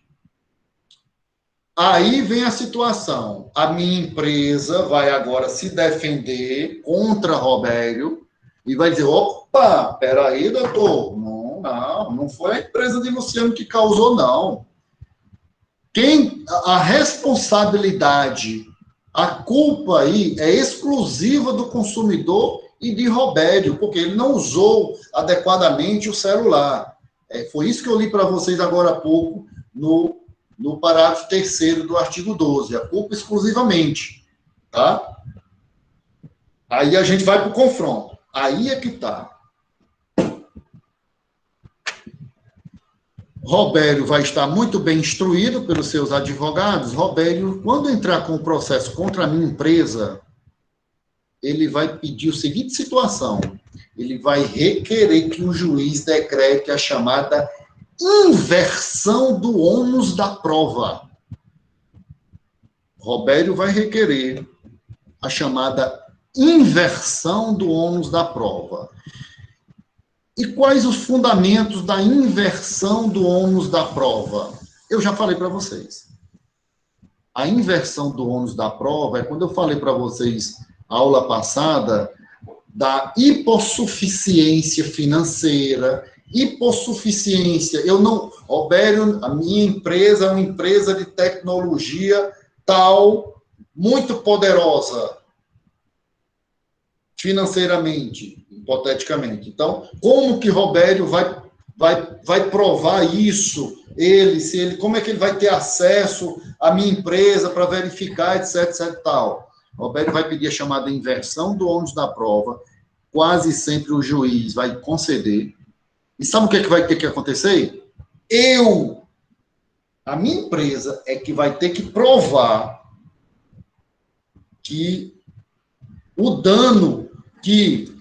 Aí vem a situação, a minha empresa vai agora se defender contra Roberto e vai dizer, opa, peraí, doutor, não foi a empresa de Luciano que causou, não. A responsabilidade, a culpa aí é exclusiva do consumidor e de Roberto, porque ele não usou adequadamente o celular. Foi isso que eu li para vocês agora há pouco no parágrafo 3º do artigo 12, a culpa exclusivamente, tá? Aí a gente vai para o confronto. Aí é que está. Roberto vai estar muito bem instruído pelos seus advogados. Roberto, quando entrar com o processo contra a minha empresa, ele vai pedir a seguinte situação. Ele vai requerer que o juiz decrete a chamada inversão do ônus da prova. Roberto vai requerer a chamada inversão do ônus da prova. E quais os fundamentos da inversão do ônus da prova? Eu já falei para vocês. A inversão do ônus da prova é quando eu falei para vocês, aula passada, da hipossuficiência financeira, hipossuficiência. Roberto, a minha empresa é uma empresa de tecnologia tal, muito poderosa, financeiramente, hipoteticamente. Então, como que Roberto vai provar isso? Como é que ele vai ter acesso à minha empresa para verificar, etc, etc, tal? Roberto vai pedir a chamada inversão do ônus da prova, quase sempre o juiz vai conceder. E sabe o que, é que vai ter que acontecer? A minha empresa é que vai ter que provar que o dano, que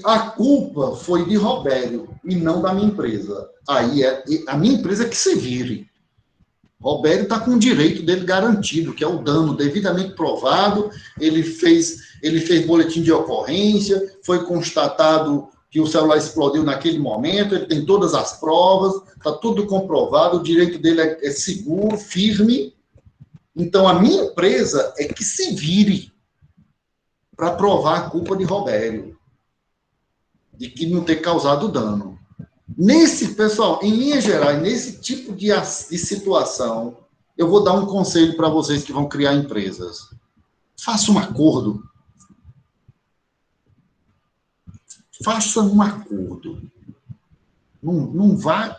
a culpa foi de Robério e não da minha empresa. Aí é a minha empresa que se vire. Robério está com o direito dele garantido, que é o dano devidamente provado, ele fez boletim de ocorrência, foi constatado que o celular explodiu naquele momento, ele tem todas as provas, está tudo comprovado, o direito dele é seguro, firme. Então, a minha empresa é que se vire para provar a culpa de Robério, de que não ter causado dano. Pessoal, em linhas gerais, nesse tipo de situação, eu vou dar um conselho para vocês que vão criar empresas. Faça um acordo. Faça um acordo. Não vá...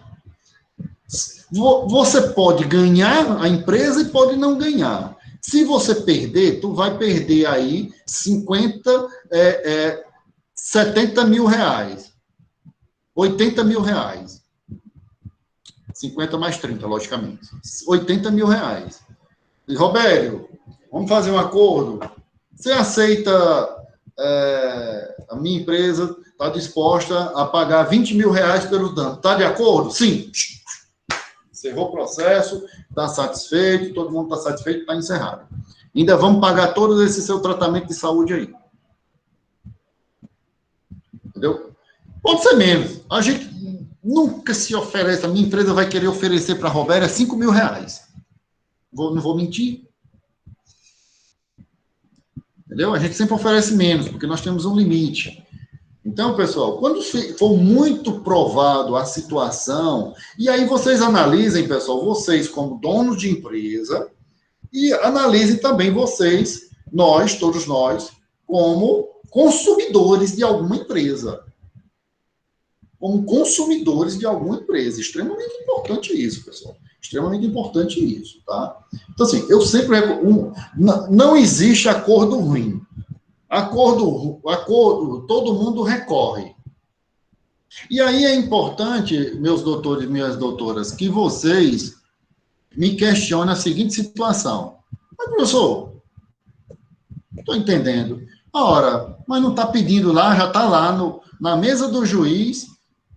Você pode ganhar a empresa e pode não ganhar. Se você perder, tu vai perder aí 70 mil reais. 80 mil reais. 50 mais 30, logicamente. 80 mil reais. E, Robério, vamos fazer um acordo? Você aceita, a minha empresa está disposta a pagar 20 mil reais pelo dano. Está de acordo? Sim. Encerrou o processo, está satisfeito, todo mundo está satisfeito, está encerrado. Ainda vamos pagar todo esse seu tratamento de saúde aí. Entendeu? Pode ser menos. A gente nunca se oferece, a minha empresa vai querer oferecer para a Robério 5 mil reais. Não vou mentir. Entendeu? A gente sempre oferece menos, porque nós temos um limite. Então, pessoal, quando for muito provado a situação, e aí vocês analisem, pessoal, vocês como donos de empresa, e analisem também vocês, todos nós, como consumidores de alguma empresa. Como consumidores de alguma empresa. Extremamente importante isso, pessoal. Extremamente importante isso, tá? Então, assim, eu sempre... não existe acordo ruim. Acordo, todo mundo recorre. E aí é importante, meus doutores e minhas doutoras, que vocês me questionem a seguinte situação. Mas, professor, estou entendendo. Ora, mas não está pedindo lá, já está lá na mesa do juiz,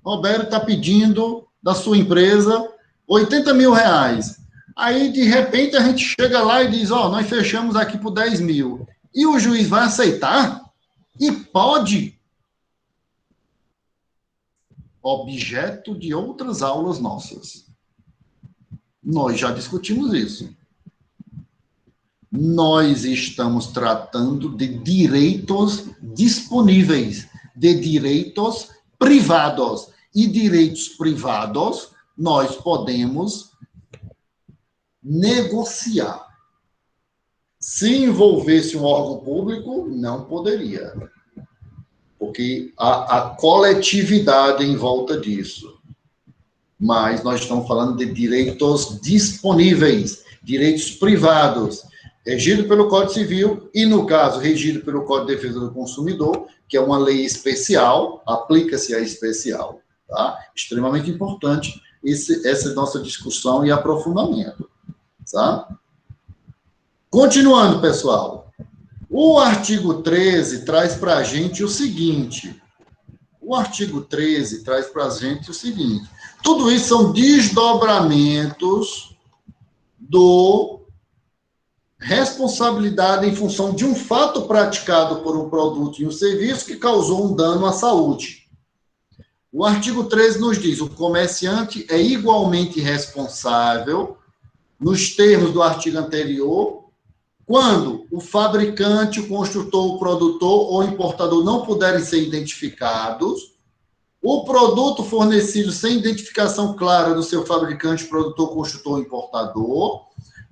Roberto está pedindo da sua empresa 80 mil reais. Aí, de repente, a gente chega lá e diz, nós fechamos aqui por 10 mil. E o juiz vai aceitar? E pode? Objeto de outras aulas nossas. Nós já discutimos isso. Nós estamos tratando de direitos disponíveis, de direitos privados. E direitos privados nós podemos negociar. Se envolvesse um órgão público, não poderia. Porque a coletividade em volta disso. Mas nós estamos falando de direitos disponíveis, direitos privados, regido pelo Código Civil e, no caso, regido pelo Código de Defesa do Consumidor, que é uma lei especial, aplica-se a especial. Tá? Extremamente importante essa nossa discussão e aprofundamento. Tá? Continuando, pessoal. O artigo 13 traz para a gente o seguinte. Tudo isso são desdobramentos do responsabilidade em função de um fato praticado por um produto e um serviço que causou um dano à saúde. O artigo 13 nos diz: o comerciante é igualmente responsável, nos termos do artigo anterior, quando o fabricante, o construtor, o produtor ou o importador não puderem ser identificados, o produto fornecido sem identificação clara do seu fabricante, produtor, construtor ou importador,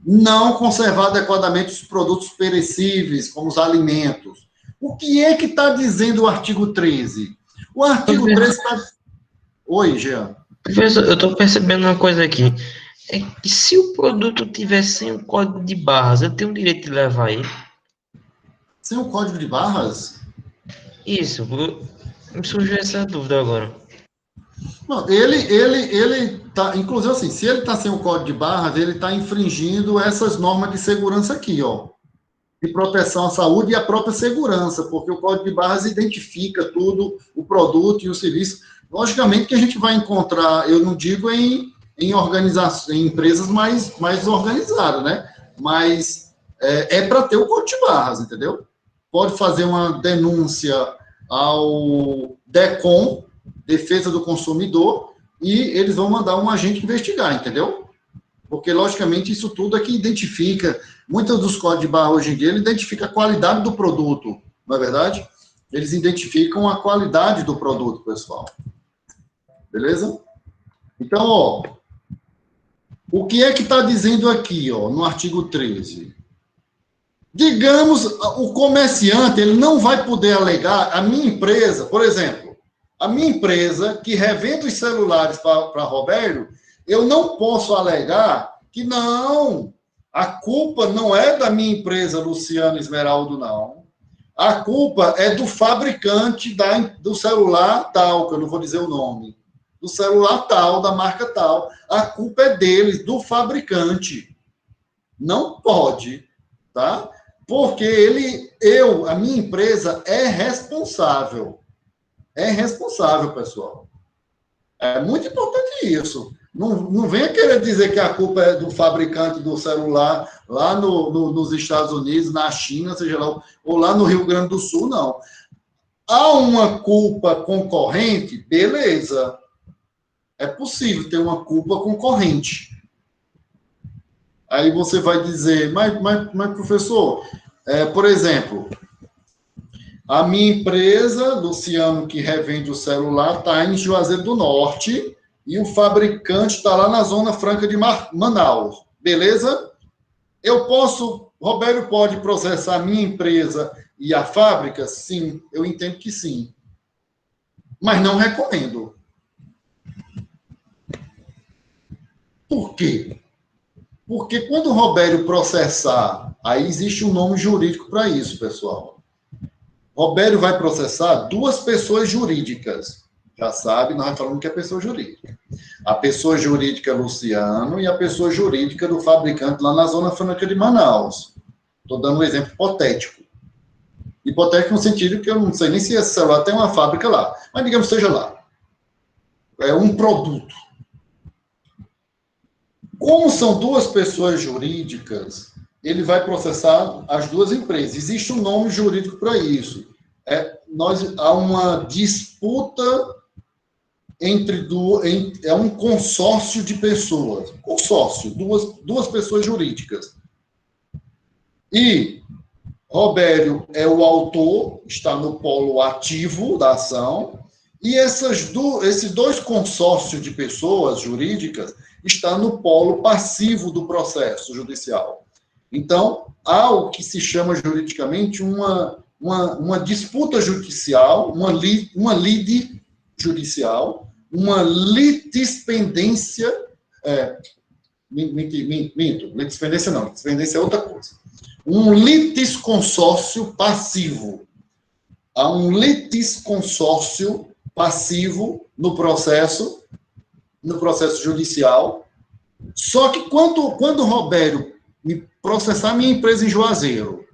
não conservar adequadamente os produtos perecíveis, como os alimentos. O que é que está dizendo o artigo 13? O artigo 13 está... Oi, Jean. Professor, eu estou percebendo uma coisa aqui. É que se o produto tiver sem o código de barras, eu tenho o direito de levar ele? Sem o código de barras? Isso, me surgiu essa dúvida agora. Não, ele tá, inclusive assim, se ele está sem o código de barras, ele está infringindo essas normas de segurança aqui, ó, de proteção à saúde e à própria segurança, porque o código de barras identifica tudo, o produto e o serviço. Logicamente que a gente vai encontrar, eu não digo em organizações, em empresas mais organizadas, né? Mas é para ter o código de barras, entendeu? Pode fazer uma denúncia ao DECOM, Defesa do Consumidor, e eles vão mandar um agente investigar, entendeu? Porque, logicamente, isso tudo é que identifica, muitos dos códigos de barra hoje em dia, ele identifica a qualidade do produto, não é verdade? Eles identificam a qualidade do produto, pessoal. Beleza? Então, ó, o que é que está dizendo aqui, ó, no artigo 13? Digamos, o comerciante, ele não vai poder alegar, a minha empresa, por exemplo, a minha empresa que revende os celulares para Roberto, eu não posso alegar que não, a culpa não é da minha empresa, Luciano Esmeraldo, não. A culpa é do fabricante do celular tal, que eu não vou dizer o nome, do celular tal, da marca tal. A culpa é deles, do fabricante. Não pode, tá? Porque a minha empresa é responsável. É responsável, pessoal. É muito importante isso. Não venha querer dizer que a culpa é do fabricante do celular lá nos Estados Unidos, na China, seja lá, ou lá no Rio Grande do Sul, não. Há uma culpa concorrente? Beleza. É possível ter uma culpa concorrente. Aí você vai dizer, mas professor, por exemplo, a minha empresa, Luciano, que revende o celular, está em Juazeiro do Norte e o fabricante está lá na Zona Franca de Manaus. Beleza? Roberto pode processar a minha empresa e a fábrica? Sim, eu entendo que sim. Mas não recomendo. Por quê? Porque quando o Roberto processar, aí existe um nome jurídico para isso, pessoal. Roberto vai processar duas pessoas jurídicas. Já sabe, nós falamos que é pessoa jurídica. A pessoa jurídica Luciano e a pessoa jurídica do fabricante lá na Zona Franca de Manaus. Estou dando um exemplo hipotético. Hipotético no sentido que eu não sei nem se esse celular tem uma fábrica lá. Mas digamos que seja lá. É um produto. Como são duas pessoas jurídicas, ele vai processar as duas empresas. Existe um nome jurídico para isso. Há uma disputa é um consórcio de pessoas. Consórcio, duas pessoas jurídicas. E Roberto é o autor, está no polo ativo da ação, e esses dois consórcios de pessoas jurídicas está no polo passivo do processo judicial. Então, há o que se chama juridicamente uma disputa judicial, uma lide judicial, uma litispendência, litispendência não, litispendência é outra coisa. Um litisconsórcio passivo. Há um litisconsórcio passivo no processo judicial. Só que quando o Roberto me processar minha empresa em Juazeiro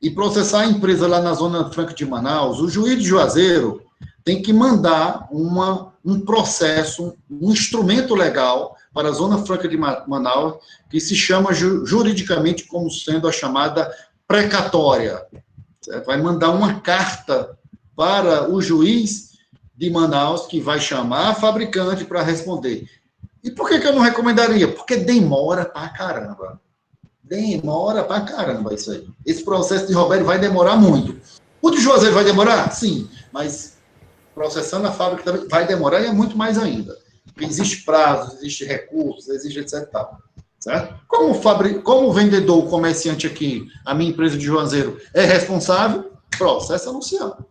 e processar a empresa lá na Zona Franca de Manaus, o juiz de Juazeiro tem que mandar um processo, um instrumento legal para a Zona Franca de Manaus, que se chama juridicamente como sendo a chamada precatória. Vai mandar uma carta para o juiz de Manaus, que vai chamar a fabricante para responder. E por que eu não recomendaria? Porque demora pra caramba. Demora pra caramba isso aí. Esse processo de Roberto vai demorar muito. O de Juazeiro vai demorar? Sim, mas processando a fábrica também vai demorar e é muito mais ainda. Porque existe prazo, existe recursos, existe etc. Certo? Como o vendedor, o comerciante aqui, a minha empresa de Juazeiro, é responsável, processa a Luciano.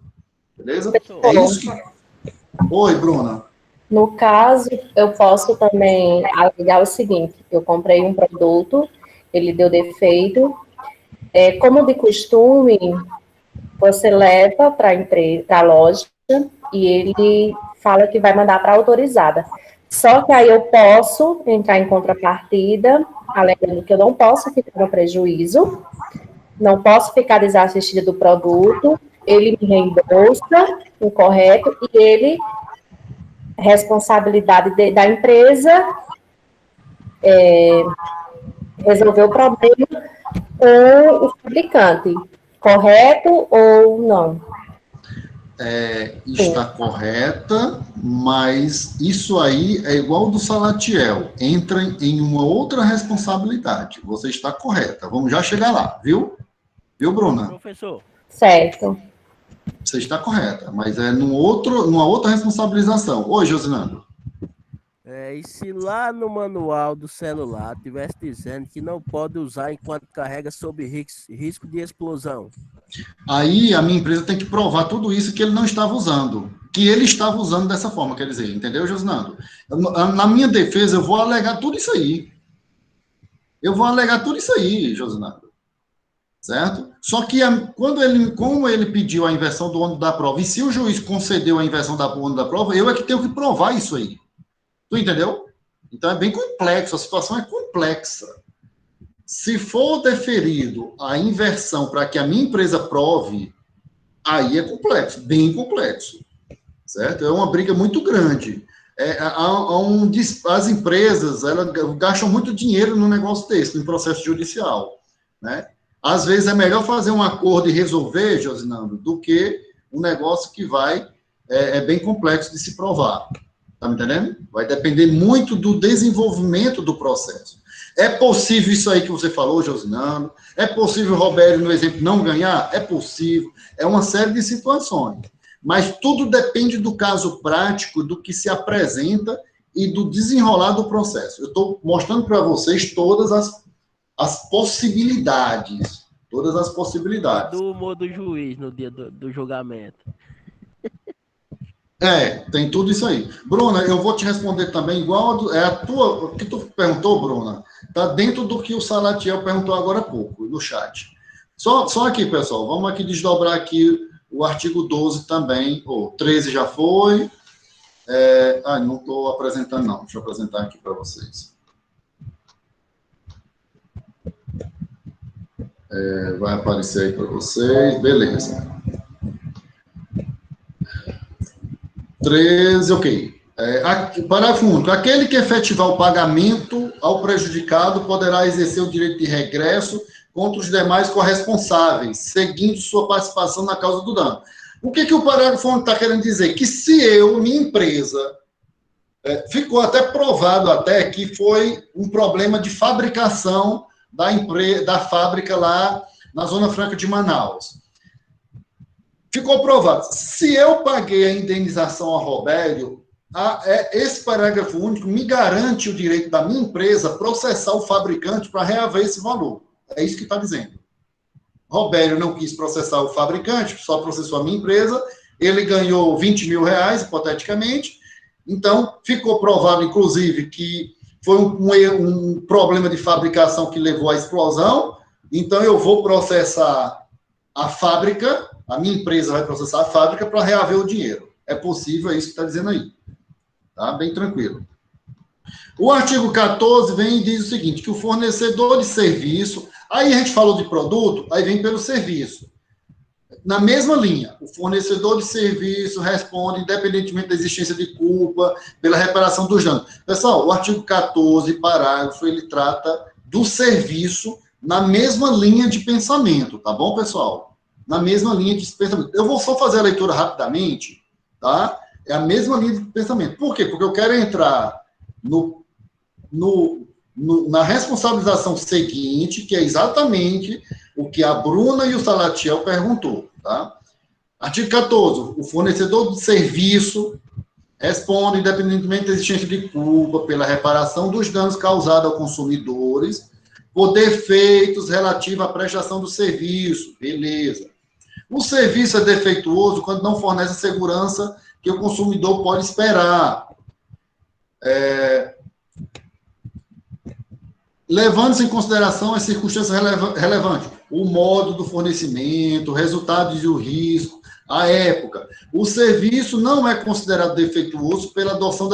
Beleza? É isso que... Oi, Bruna. No caso, eu posso também alegar o seguinte: eu comprei um produto, ele deu defeito. Como de costume, você leva para a loja e ele fala que vai mandar para a autorizada. Só que aí eu posso entrar em contrapartida, alegando que eu não posso ficar no prejuízo, não posso ficar desassistida do produto, ele me reembolsa o correto e ele, responsabilidade da empresa, resolver o problema com o fabricante, correto ou não? Está correta, mas isso aí é igual do Salatiel, entra em uma outra responsabilidade. Você está correta, vamos já chegar lá, viu? Viu, Bruna? Professor. Certo. Você está correta, mas é numa outra responsabilização. Oi, Josinando. E se lá no manual do celular tivesse dizendo que não pode usar enquanto carrega sob risco de explosão? Aí a minha empresa tem que provar tudo isso que ele não estava usando, que ele estava usando dessa forma, quer dizer, entendeu, Josinando? Na minha defesa, eu vou alegar tudo isso aí. Josinando. Certo? Só que como ele pediu a inversão do ônus da prova, e se o juiz concedeu a inversão do ônus da prova, eu é que tenho que provar isso aí. Tu entendeu? Então é bem complexo, a situação é complexa. Se for deferido a inversão para que a minha empresa prove, aí é complexo, bem complexo. Certo? É uma briga muito grande. As empresas elas gastam muito dinheiro no negócio desse, no processo judicial. Né? Às vezes é melhor fazer um acordo e resolver, Josinando, do que um negócio que é bem complexo de se provar. Tá me entendendo? Vai depender muito do desenvolvimento do processo. É possível isso aí que você falou, Josinando? É possível o Robério, no exemplo, não ganhar? É possível. É uma série de situações. Mas tudo depende do caso prático, do que se apresenta e do desenrolar do processo. Eu estou mostrando para vocês todas as possibilidades. Todas as possibilidades. Do humor do juiz no dia do julgamento. Tem tudo isso aí. Bruna, eu vou te responder também igual o que tu perguntou, Bruna, está dentro do que o Salatiel perguntou agora há pouco, no chat. Só aqui, pessoal, vamos aqui desdobrar aqui o artigo 12 também, 13 já foi. Não estou apresentando, não. Deixa eu apresentar aqui para vocês. Vai aparecer aí para vocês, beleza. 13, ok. Parágrafo único. Aquele que efetivar o pagamento ao prejudicado poderá exercer o direito de regresso contra os demais corresponsáveis, seguindo sua participação na causa do dano. O que o parágrafo único está querendo dizer? Que se minha empresa, ficou até provado até que foi um problema de fabricação da fábrica lá na Zona Franca de Manaus. Ficou provado. Se eu paguei a indenização ao Robério, esse parágrafo único me garante o direito da minha empresa processar o fabricante para reaver esse valor. É isso que está dizendo. Robério não quis processar o fabricante, só processou a minha empresa, ele ganhou 20 mil reais, hipoteticamente, então ficou provado, inclusive, que foi um problema de fabricação que levou à explosão, então eu vou processar a fábrica, a minha empresa vai processar a fábrica para reaver o dinheiro. É possível, é isso que está dizendo aí. Tá? Bem tranquilo. O artigo 14 vem e diz o seguinte, que o fornecedor de serviço, aí a gente falou de produto, aí vem pelo serviço. Na mesma linha, o fornecedor de serviço responde, independentemente da existência de culpa, pela reparação dos danos. Pessoal, o artigo 14, parágrafo, ele trata do serviço na mesma linha de pensamento, tá bom, pessoal? Na mesma linha de pensamento. Eu vou só fazer a leitura rapidamente, tá? É a mesma linha de pensamento. Por quê? Porque eu quero entrar na responsabilização seguinte, que é exatamente o que a Bruna e o Salatiel perguntou, tá? Artigo 14. O fornecedor de serviço responde, independentemente da existência de culpa, pela reparação dos danos causados aos consumidores, por defeitos relativos à prestação do serviço. Beleza. O serviço é defeituoso quando não fornece a segurança que o consumidor pode esperar. Levando-se em consideração as circunstâncias relevantes. o modo do fornecimento, resultados e o risco, a época. O serviço não é considerado defeituoso pela adoção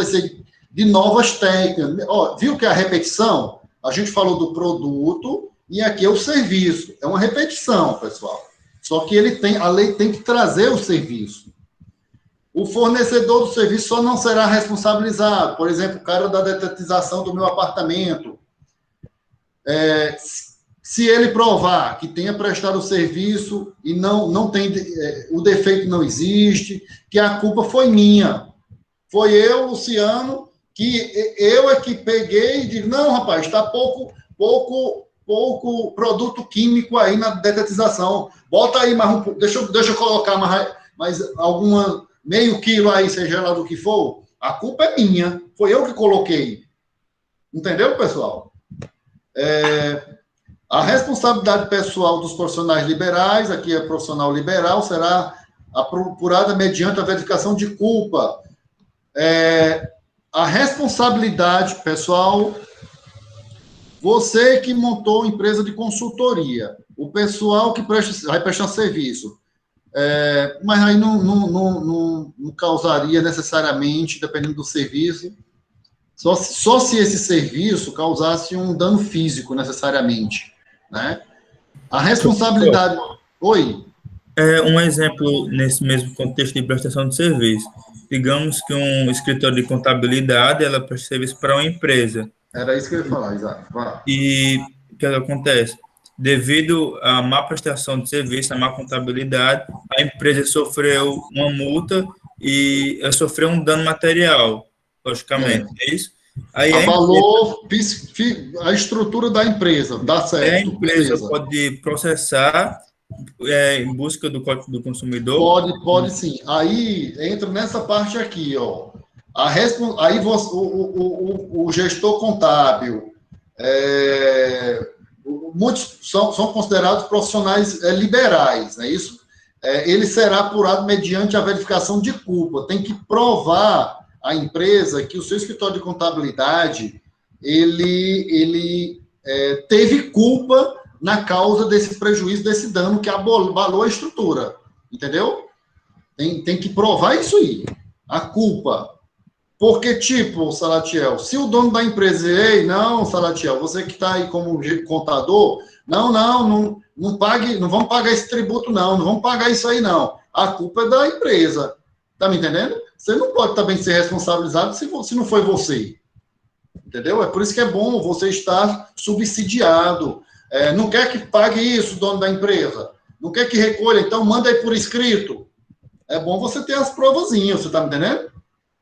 de novas técnicas. Ó, viu que a repetição? A gente falou do produto e aqui é o serviço. É uma repetição, pessoal. Só que a lei tem que trazer o serviço. O fornecedor do serviço só não será responsabilizado. Por exemplo, o cara da detetização do meu apartamento. Se ele provar que tenha prestado o serviço e não tem, o defeito não existe, que a culpa foi minha. Foi eu, Luciano, que eu é que peguei e disse, não, rapaz, está pouco produto químico aí na detetização. Bota aí mais deixa eu colocar mais alguma meio quilo aí, seja lá do que for. A culpa é minha. Foi eu que coloquei. Entendeu, pessoal? A responsabilidade pessoal dos profissionais liberais, aqui é profissional liberal, será apurada mediante a verificação de culpa. A responsabilidade, pessoal, você que montou empresa de consultoria, o pessoal que vai prestar serviço, mas aí não causaria necessariamente, dependendo do serviço, só se esse serviço causasse um dano físico, necessariamente, né? A responsabilidade... Oi? Um exemplo nesse mesmo contexto de prestação de serviço. Digamos que um escritório de contabilidade, ela presta serviço para uma empresa. Era isso que eu ia falar, exato. E o que acontece? Devido à má prestação de serviço, à má contabilidade, a empresa sofreu uma multa e sofreu um dano material, logicamente, é isso? Aí abalou a estrutura da empresa, dá certo. A empresa pode processar em busca do Código do Consumidor? Pode sim. Aí entra nessa parte aqui, ó. Aí o gestor contábil, muitos são considerados profissionais liberais, não é isso? Ele será apurado mediante a verificação de culpa. Tem que provar a empresa que o seu escritório de contabilidade ele teve culpa na causa desse prejuízo, desse dano que abalou a estrutura, entendeu? Tem que provar isso aí, a culpa. Porque, tipo, Salatiel, se o dono da empresa, não, Salatiel, você que está aí como contador, não pague, não vamos pagar esse tributo, não vamos pagar isso aí, não. A culpa é da empresa. Tá me entendendo? Você não pode também ser responsabilizado se não foi você. Entendeu? É por isso que é bom você estar subsidiado. Não quer que pague isso, dono da empresa. Não quer que recolha, então manda aí por escrito. É bom você ter as provazinhas, você tá me entendendo?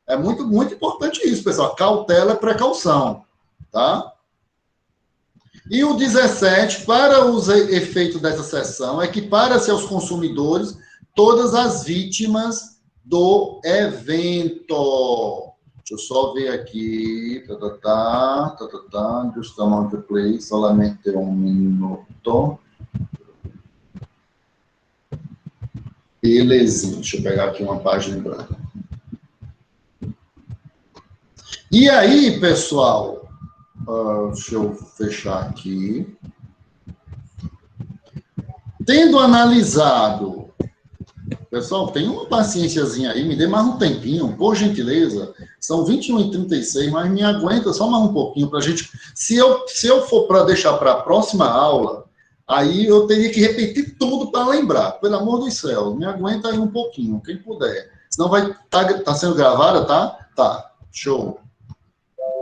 É muito, muito importante isso, pessoal. Cautela é precaução, tá? E o 17, para os efeitos dessa seção, equipara-se aos consumidores todas as vítimas do evento. Deixa eu só ver aqui. Just a moment, please. Solamente um minuto. Belezinha. Deixa eu pegar aqui uma página em branco. E aí, pessoal, deixa eu fechar aqui. Tendo analisado, pessoal, tem uma paciênciazinha aí, me dê mais um tempinho, por gentileza. São 21h36, mas me aguenta só mais um pouquinho para a gente. Se eu for para deixar para a próxima aula, aí eu teria que repetir tudo para lembrar. Pelo amor dos céus, me aguenta aí um pouquinho, quem puder. Senão vai tá sendo gravada, tá? Tá, show.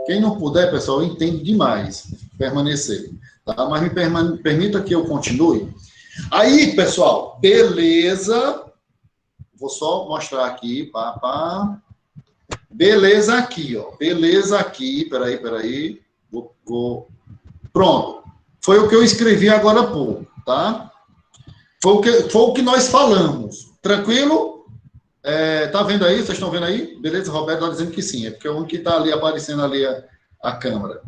Quem não puder, pessoal, eu entendo demais permanecer, tá? Mas me permita que eu continue. Aí, pessoal, beleza. Vou só mostrar aqui, Beleza aqui, ó. Beleza aqui, peraí. Pronto. Foi o que eu escrevi agora há pouco, tá? Foi o que nós falamos. Tranquilo? Tá vendo aí? Vocês estão vendo aí? Beleza? Roberto está dizendo que sim. É porque é o único que está ali aparecendo ali a câmera.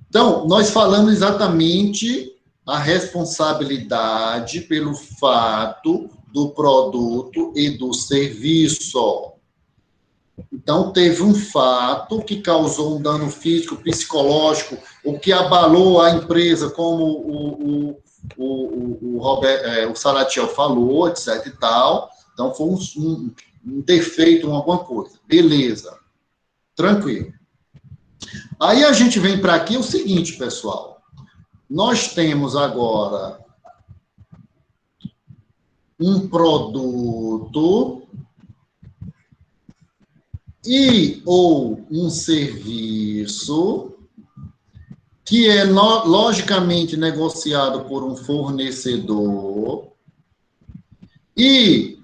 Então, nós falamos exatamente a responsabilidade pelo fato do produto e do serviço. Então, teve um fato que causou um dano físico, psicológico, o que abalou a empresa, como o Salatiel falou, etc e tal. Então, foi um defeito, alguma coisa. Beleza. Tranquilo. Aí a gente vem para aqui o seguinte, pessoal. Nós temos agora um produto e ou um serviço que é logicamente negociado por um fornecedor e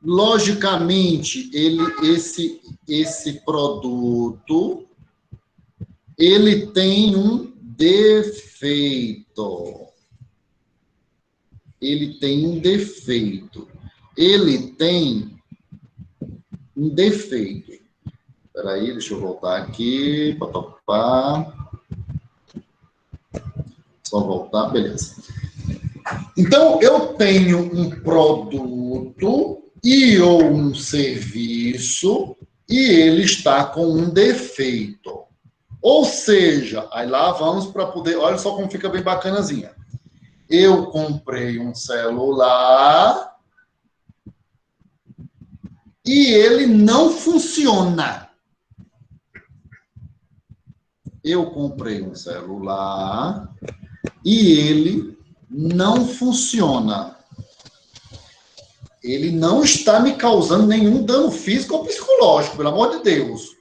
logicamente esse produto ele tem um defeito. Ele tem um defeito. Espera aí, deixa eu voltar aqui. Só voltar, beleza. Então, eu tenho um produto e ou um serviço e ele está com um defeito. Ou seja, aí lá vamos para poder... Olha só como fica bem bacanazinha. Eu comprei um celular e ele não funciona. Eu comprei um celular e ele não funciona. Ele não está me causando nenhum dano físico ou psicológico, pelo amor de Deus.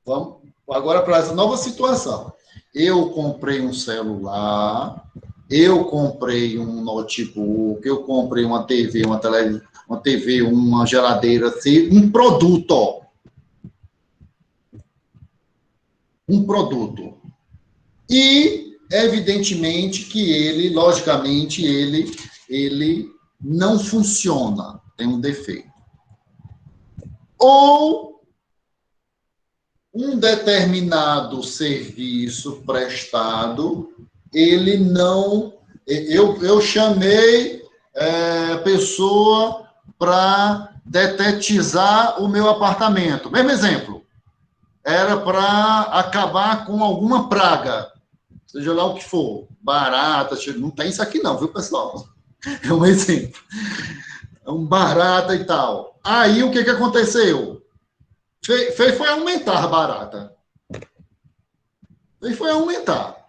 Vamos agora para essa nova situação. Eu comprei um celular, eu comprei um notebook, eu comprei uma TV, uma televisão, uma geladeira, assim, um produto. Um produto. E, evidentemente, que ele, logicamente, ele não funciona, tem um defeito. Ou um determinado serviço prestado, ele não... Eu chamei pessoa para detetizar o meu apartamento. Mesmo exemplo. Era para acabar com alguma praga, seja lá o que for, barata, não tem isso aqui não, viu, pessoal? É um exemplo. É um barata e tal. Aí, o que aconteceu? Foi aumentar a barata. Foi aumentar.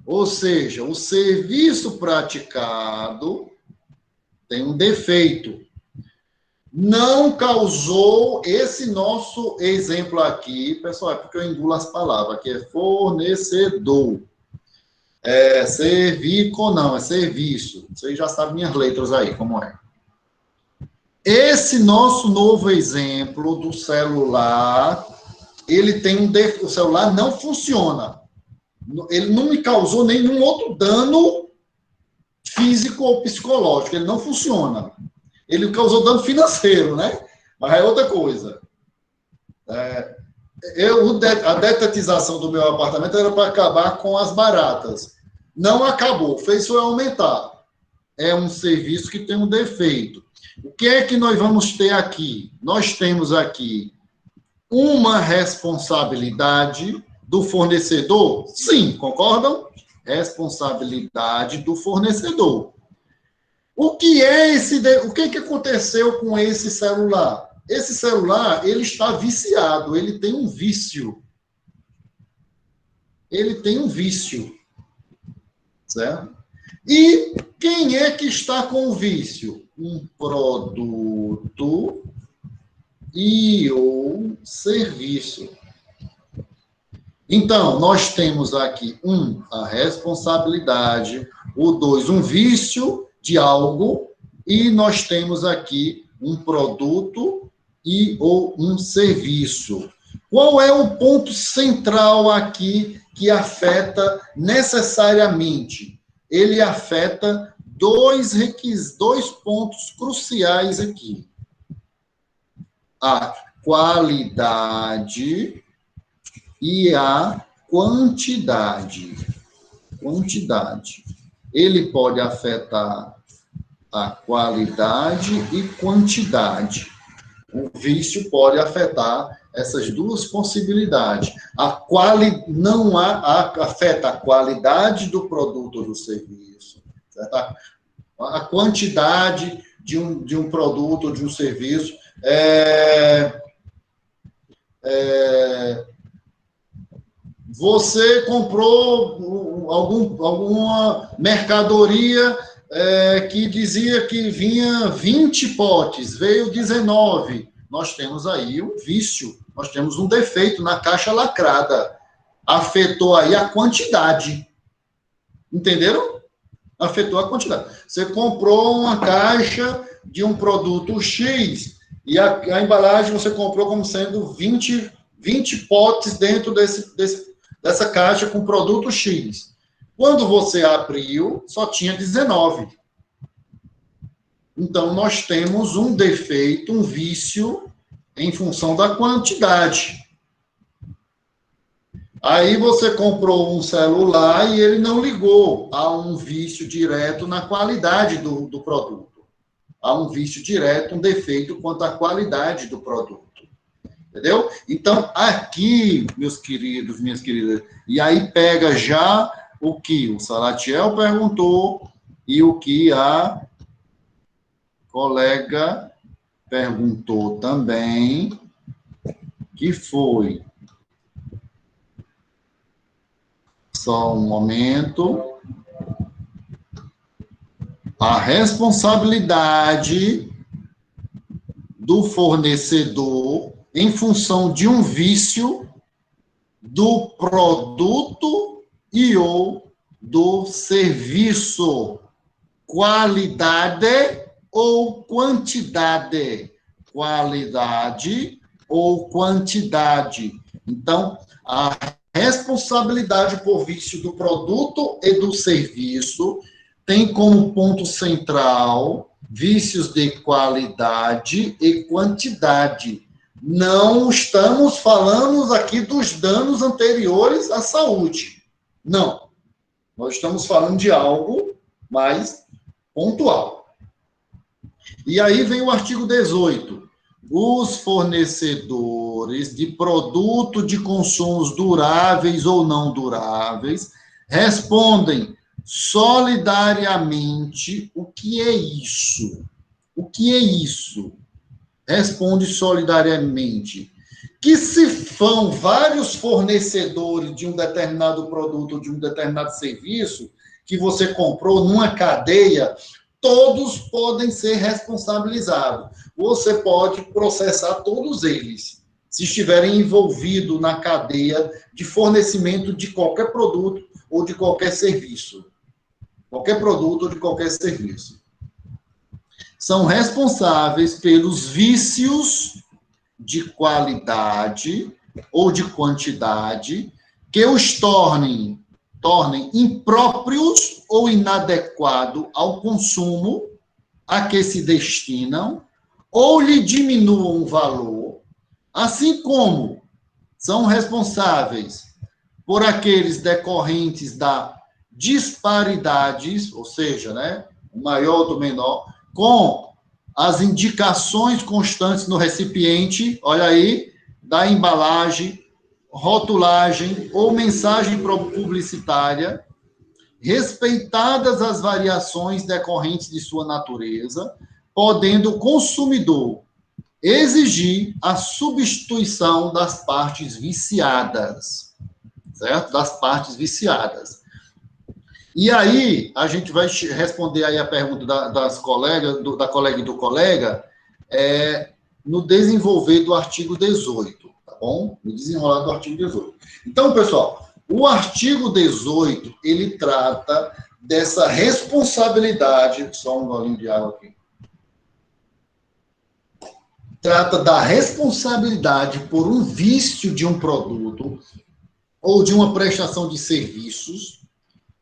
Ou seja, o serviço praticado tem um defeito. Não causou esse nosso exemplo aqui, pessoal, é porque eu engulo as palavras, que é fornecedor. Servico não, é serviço. Vocês já sabem minhas letras aí, como é. Esse nosso novo exemplo do celular, ele tem um defeito, o celular não funciona. Ele não me causou nenhum outro dano físico ou psicológico, ele não funciona. Ele causou dano financeiro, né? Mas é outra coisa. A detetização do meu apartamento era para acabar com as baratas. Não acabou, fez foi aumentar. É um serviço que tem um defeito. O que é que nós vamos ter aqui? Nós temos aqui uma responsabilidade do fornecedor? Sim, concordam? Responsabilidade do fornecedor. O que aconteceu com esse celular? Esse celular, ele está viciado, ele tem um vício. Ele tem um vício. Certo? E quem é que está com o vício? Um produto e ou serviço. Então, nós temos aqui, a responsabilidade, o 2, um vício de algo, e nós temos aqui um produto e ou um serviço. Qual é o ponto central aqui que afeta necessariamente? Ele afeta dois pontos cruciais aqui. A qualidade e a quantidade. Ele pode afetar a qualidade e quantidade. O vício pode afetar essas duas possibilidades. Não afeta a qualidade do produto ou do serviço, certo? A quantidade de um produto ou de um serviço você comprou alguma mercadoria que dizia que vinha 20 potes, veio 19. Nós temos aí um vício, nós temos um defeito na caixa lacrada. Afetou aí a quantidade. Entenderam? Afetou a quantidade. Você comprou uma caixa de um produto X e a embalagem você comprou como sendo 20 potes dentro dessa caixa com produto X. Quando você abriu, só tinha 19. Então, nós temos um defeito, um vício, em função da quantidade. Aí você comprou um celular e ele não ligou. Há um vício direto na qualidade do produto. Há um vício direto, um defeito quanto à qualidade do produto. Entendeu? Então, aqui, meus queridos, minhas queridas, e aí pega já o que o Salatiel perguntou e o que a colega perguntou também, que foi... Só um momento. A responsabilidade do fornecedor em função de um vício do produto e ou do serviço. Qualidade ou quantidade. Qualidade ou quantidade. Então, a responsabilidade por vício do produto e do serviço tem como ponto central vícios de qualidade e quantidade. Não estamos falando aqui dos danos anteriores à saúde. Não. Nós estamos falando de algo mais pontual. E aí vem o artigo 18. Os fornecedores de produto de consumos duráveis ou não duráveis respondem solidariamente. O que é isso? O que é isso? Responde solidariamente. Que se vão vários fornecedores de um determinado produto ou de um determinado serviço que você comprou numa cadeia, todos podem ser responsabilizados. Você pode processar todos eles, se estiverem envolvidos na cadeia de fornecimento de qualquer produto ou de qualquer serviço. Qualquer produto ou de qualquer serviço. São responsáveis pelos vícios de qualidade ou de quantidade que os tornem impróprios ou inadequados ao consumo a que se destinam ou lhe diminuam o valor, assim como são responsáveis por aqueles decorrentes da disparidades, ou seja, né, o maior do menor, com as indicações constantes no recipiente, olha aí, da embalagem, rotulagem ou mensagem publicitária, respeitadas as variações decorrentes de sua natureza, podendo o consumidor exigir a substituição das partes viciadas, certo? Das partes viciadas. E aí, a gente vai responder aí a pergunta das colegas, da colega e do colega, no desenvolver do artigo 18, tá bom? No desenrolar do artigo 18. Então, pessoal, o artigo 18, ele trata dessa responsabilidade, só um golinho de água aqui, trata da responsabilidade por um vício de um produto ou de uma prestação de serviços,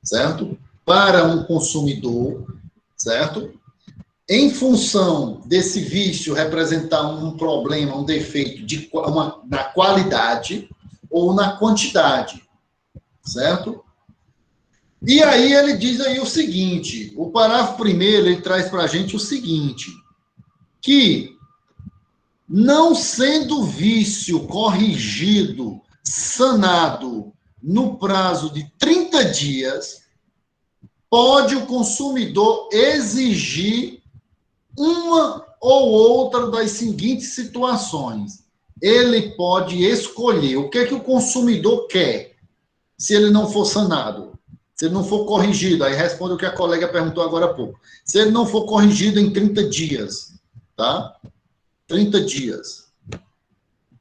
certo? Para um consumidor, certo? Em função desse vício representar um problema, um defeito na qualidade ou na quantidade, certo? E aí ele diz aí o seguinte, o parágrafo primeiro, ele traz para a gente o seguinte, que não sendo vício corrigido, sanado no prazo de 30 dias, pode o consumidor exigir uma ou outra das seguintes situações. Ele pode escolher o que é que o consumidor quer, se ele não for sanado, se ele não for corrigido. Aí responde o que a colega perguntou agora há pouco. Se ele não for corrigido em 30 dias, tá? 30 dias.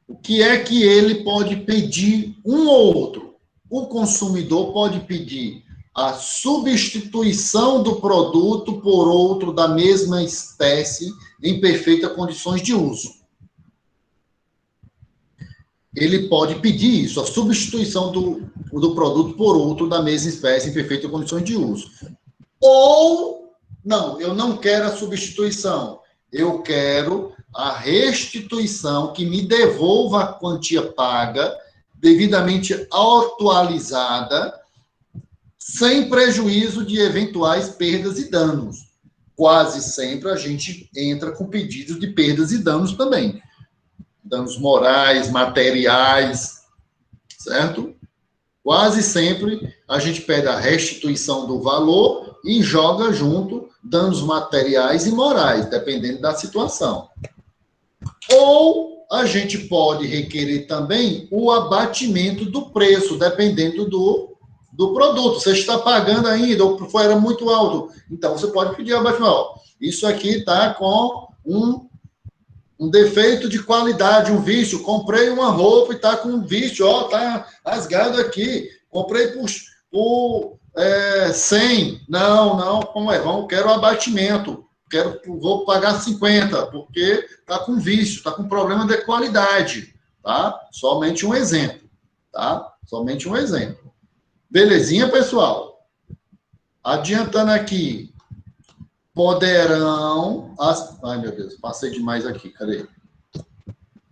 O que é que ele pode pedir um ou outro? O consumidor pode pedir a substituição do produto por outro da mesma espécie em perfeitas condições de uso. Ele pode pedir isso, a substituição do produto por outro da mesma espécie em perfeitas condições de uso. Ou, não, eu não quero a substituição, eu quero a restituição que me devolva a quantia paga, devidamente atualizada, sem prejuízo de eventuais perdas e danos. Quase sempre a gente entra com pedidos de perdas e danos também. Danos morais, materiais, certo? Quase sempre a gente pede a restituição do valor e joga junto danos materiais e morais, dependendo da situação. Ou a gente pode requerer também o abatimento do preço, dependendo do produto. Você está pagando ainda, ou era muito alto. Então, você pode pedir abatimento. Isso aqui está com um defeito de qualidade, um vício. Comprei uma roupa e está com um vício, está rasgado aqui. Comprei por 100. Não, como é? Quero abatimento. Vou pagar 50, porque está com vício, está com problema de qualidade. Tá? Somente um exemplo. Tá? Somente um exemplo. Belezinha, pessoal? Adiantando aqui. Poderão... Ai, meu Deus, passei demais aqui, cadê?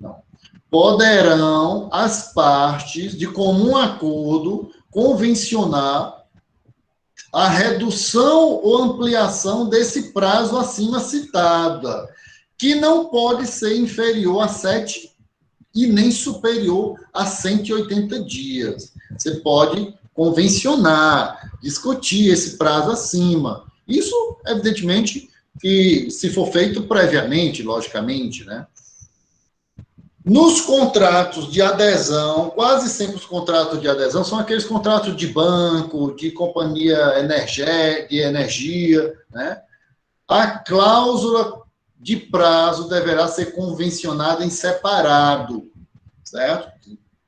Não. Poderão as partes, de comum acordo, convencionar a redução ou ampliação desse prazo acima citada, que não pode ser inferior a 7 e nem superior a 180 dias. Você pode convencionar, discutir esse prazo acima. Isso, evidentemente, que se for feito previamente, logicamente, né? Nos contratos de adesão, quase sempre os contratos de adesão são aqueles contratos de banco, de companhia de energia, né? A cláusula de prazo deverá ser convencionada em separado, certo?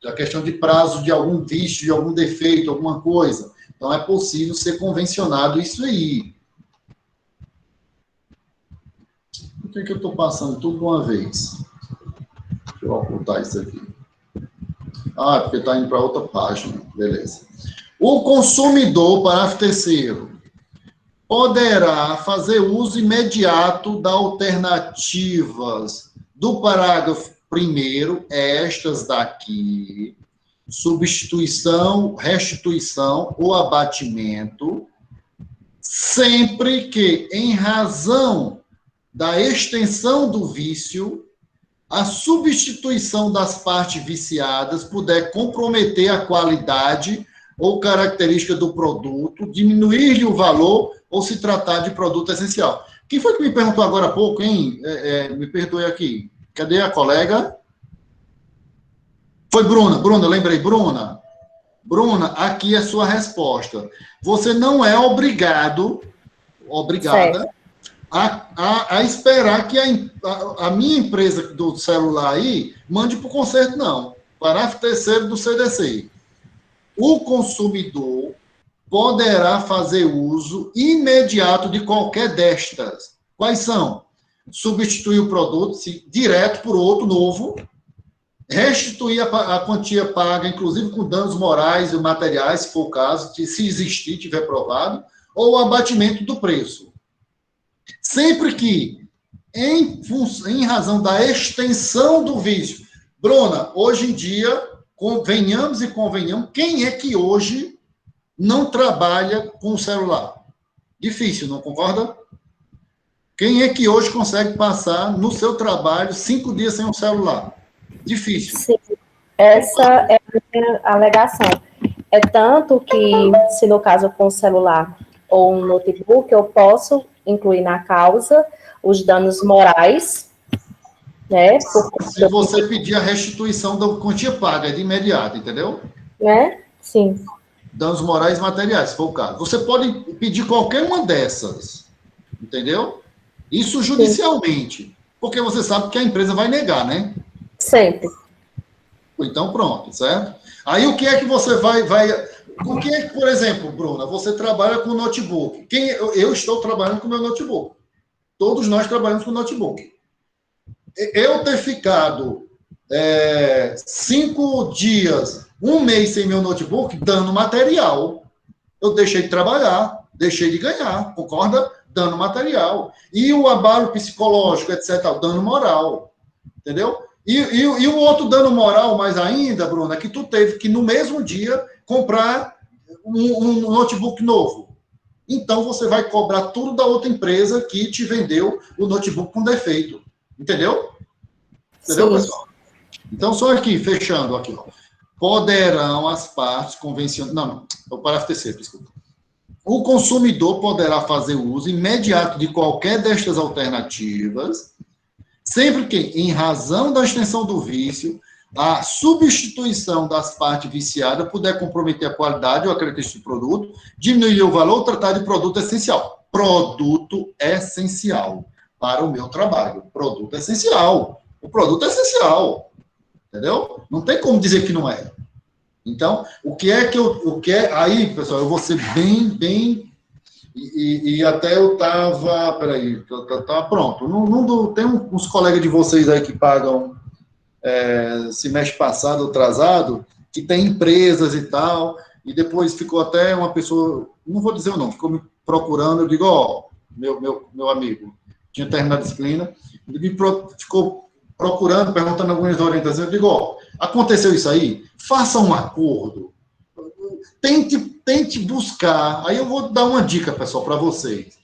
A questão de prazo de algum vício, de algum defeito, alguma coisa. Então, é possível ser convencionado isso aí. Por que eu estou passando tudo de uma vez? Deixa eu ocultar isso aqui. Porque está indo para outra página. Beleza. O consumidor, parágrafo 3º, poderá fazer uso imediato das alternativas do parágrafo 1º, estas daqui, substituição, restituição ou abatimento, sempre que, em razão da extensão do vício, a substituição das partes viciadas puder comprometer a qualidade ou característica do produto, diminuir-lhe o valor ou se tratar de produto essencial. Quem foi que me perguntou agora há pouco, hein? Me perdoe aqui. Cadê a colega? Foi Bruna. Bruna, eu lembrei. Bruna, aqui é a sua resposta. Você não é obrigada a esperar que a minha empresa do celular aí mande para o conserto, não. Parágrafo 3º do CDC. O consumidor poderá fazer uso imediato de qualquer destas. Quais são? Substituir o produto direto por outro novo, restituir a quantia paga, inclusive com danos morais e materiais, se for o caso, se existir, tiver provado, ou o abatimento do preço. Sempre que, em razão da extensão do vício, Bruna, hoje em dia, convenhamos, quem é que hoje não trabalha com o celular? Difícil, não concorda? Quem é que hoje consegue passar no seu trabalho 5 dias sem um celular? Difícil. Sim, essa é a minha alegação. É tanto que, se no caso for um celular ou um notebook, eu posso incluir na causa os danos morais, né? Se você pedir a restituição da quantia paga, é de imediato, entendeu? Né? Sim. Danos morais e materiais, se for o caso. Você pode pedir qualquer uma dessas, entendeu? Isso judicialmente, porque você sabe que a empresa vai negar, né? Sempre. Então, pronto, certo? Aí, o que é que você vai... O que é que, por exemplo, Bruna, você trabalha com notebook. Eu estou trabalhando com meu notebook. Todos nós trabalhamos com notebook. Eu ter ficado 5 dias, 1 mês sem meu notebook, dando material. Eu deixei de trabalhar, deixei de ganhar, concorda? Dando material. E o abalo psicológico, etc., dano moral. Entendeu? E o outro dano moral, mais ainda, Bruna, que tu teve que, no mesmo dia, comprar um notebook novo. Então, você vai cobrar tudo da outra empresa que te vendeu o notebook com defeito. Entendeu? Entendeu, Sim. pessoal? Então, só aqui, fechando aqui, ó. Poderão as partes convencionais... Não, é o parágrafo terceiro, desculpa. O consumidor poderá fazer uso imediato de qualquer destas alternativas, sempre que, em razão da extensão do vício, a substituição das partes viciadas puder comprometer a qualidade ou a característica do produto, diminuir o valor ou tratar de produto essencial. Produto essencial para o meu trabalho. Produto essencial. O produto é essencial. Entendeu? Não tem como dizer que não é. Então, aí, pessoal, eu vou ser bem e até eu estava, peraí, tá pronto. Tem uns colegas de vocês aí que pagam semestre passado, atrasado, que tem empresas e tal, e depois ficou até uma pessoa, não vou dizer o nome, ficou me procurando, eu digo, ó, meu amigo, tinha terminado a disciplina, ele ficou procurando, perguntando algumas orientações, eu digo, ó, aconteceu isso aí, faça um acordo, tente buscar, aí eu vou dar uma dica, pessoal, para vocês,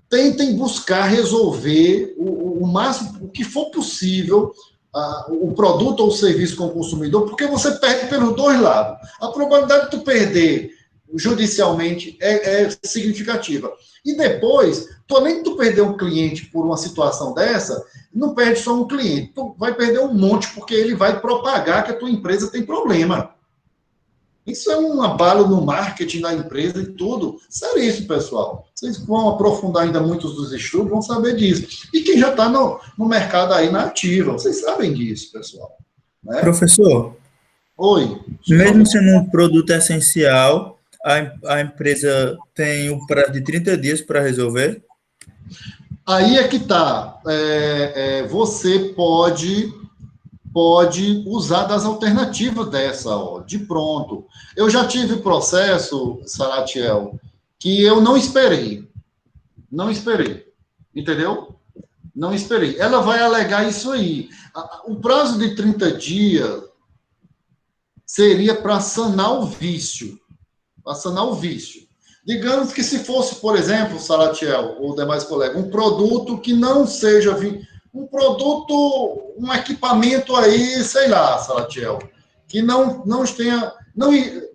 tentem buscar resolver o máximo, o que for possível, o produto ou o serviço com o consumidor, porque você perde pelos dois lados. A probabilidade de tu perder judicialmente é significativa. E depois, além de tu perder um cliente por uma situação dessa, não perde só um cliente, tu vai perder um monte, porque ele vai propagar que a tua empresa tem problema. Isso é um abalo no marketing da empresa e tudo. Sério isso, pessoal. Vocês vão aprofundar ainda muitos dos estudos, vão saber disso. E quem já está no mercado aí na ativa, vocês sabem disso, pessoal. Né? Professor, Oi. mesmo sendo um produto essencial, a empresa tem um prazo de 30 dias para resolver? Aí é que está. Você pode usar das alternativas dessa, ó, de pronto. Eu já tive processo, Salatiel, que eu não esperei. Não esperei. Entendeu? Não esperei. Ela vai alegar isso aí. O prazo de 30 dias seria para sanar o vício. Para sanar o vício. Digamos que se fosse, por exemplo, Salatiel, ou demais colegas, um produto que não seja... Um produto, um equipamento aí, sei lá, Salatiel, que não tenha...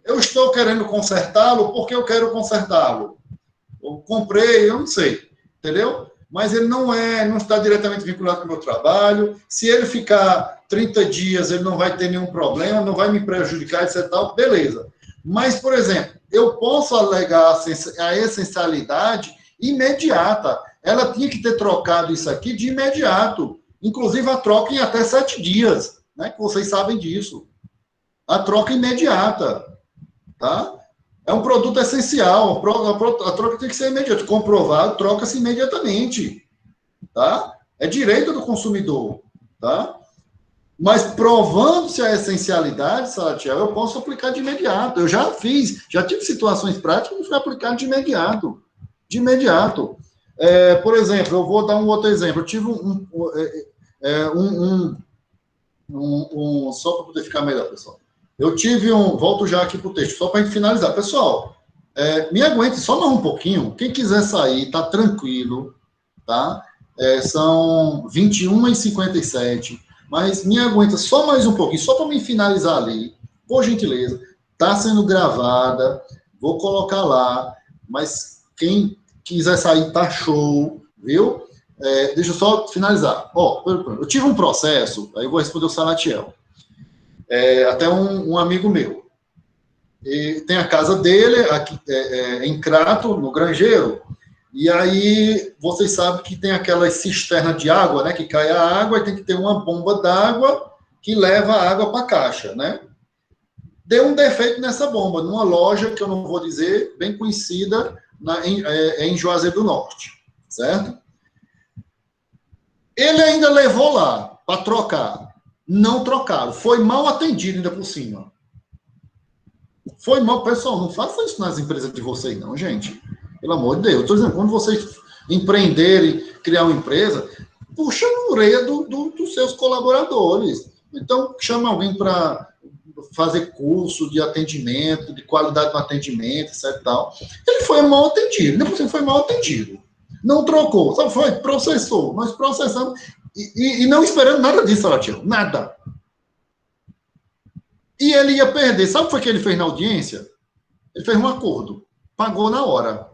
eu estou querendo consertá-lo porque eu quero consertá-lo. Eu comprei, eu não sei, entendeu? Mas ele não está diretamente vinculado com o meu trabalho. Se ele ficar 30 dias, ele não vai ter nenhum problema, não vai me prejudicar, etc. Tal, beleza. Mas, por exemplo, eu posso alegar a essencialidade imediata. Ela tinha que ter trocado isso aqui de imediato. Inclusive, a troca em até 7 dias, né? Que vocês sabem disso. A troca imediata, tá? É um produto essencial. A troca tem que ser imediata. Comprovado, troca-se imediatamente, tá? É direito do consumidor, tá? Mas provando-se a essencialidade, Salatiel, eu posso aplicar de imediato. Eu já tive situações práticas que fui aplicar de imediato. De imediato. Por exemplo, eu vou dar um outro exemplo. Eu tive só para poder ficar melhor, pessoal. Eu tive volto já aqui para o texto, só para a gente finalizar. Pessoal, Me aguente só mais um pouquinho. Quem quiser sair, tá tranquilo, tá? São 21h57, mas me aguenta só mais um pouquinho, só para me finalizar ali, por gentileza. Tá sendo gravada, vou colocar lá, mas quem quiser sair, tá show, viu? Deixa eu só finalizar. Eu tive um processo, aí eu vou responder o Salatiel. Até um amigo meu. E tem a casa dele aqui, em Crato, no Grangeiro, e aí vocês sabem que tem aquela cisterna de água, né, que cai a água e tem que ter uma bomba d'água que leva a água para a caixa, né? Deu um defeito nessa bomba, numa loja que eu não vou dizer, bem conhecida em Juazeiro do Norte, certo? Ele ainda levou lá para trocar. Não trocaram. Foi mal atendido ainda por cima. Foi mal. Pessoal, não faça isso nas empresas de vocês, não, gente. Pelo amor de Deus. Estou dizendo, quando vocês empreenderem, criar uma empresa, puxa a orelha dos seus colaboradores. Então, chama alguém para fazer curso de atendimento, de qualidade no atendimento, etc. Tal. Ele foi mal atendido. Depois ele foi mal atendido. Não trocou. Só foi, processou. Nós processamos. E não esperando nada disso, Salatiel. Nada. E ele ia perder. Sabe o que foi que ele fez na audiência? Ele fez um acordo. Pagou na hora.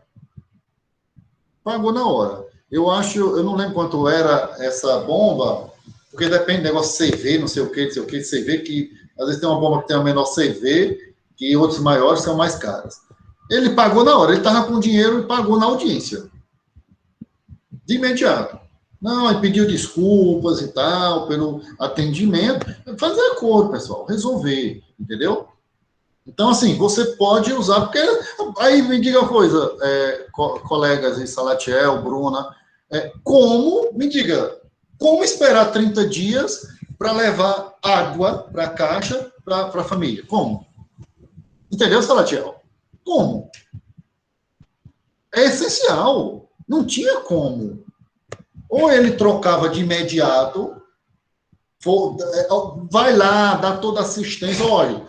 Pagou na hora. Eu não lembro quanto era essa bomba, porque depende do negócio CV, não sei o que, CV, que às vezes tem uma bomba que tem a menor CV, que outros maiores são mais caras. Ele pagou na hora. Ele estava com dinheiro e pagou na audiência. De imediato. Não, ele pediu desculpas e tal, pelo atendimento. Fazer acordo, pessoal, resolver, entendeu? Então, assim, você pode usar, porque... Aí me diga uma coisa, colegas aí, Salatiel, Bruna, me diga, como esperar 30 dias para levar água para a caixa, para a família? Como? Entendeu, Salatiel? Como? É essencial. Não tinha como. Ou ele trocava de imediato, vai lá, dá toda assistência, olha,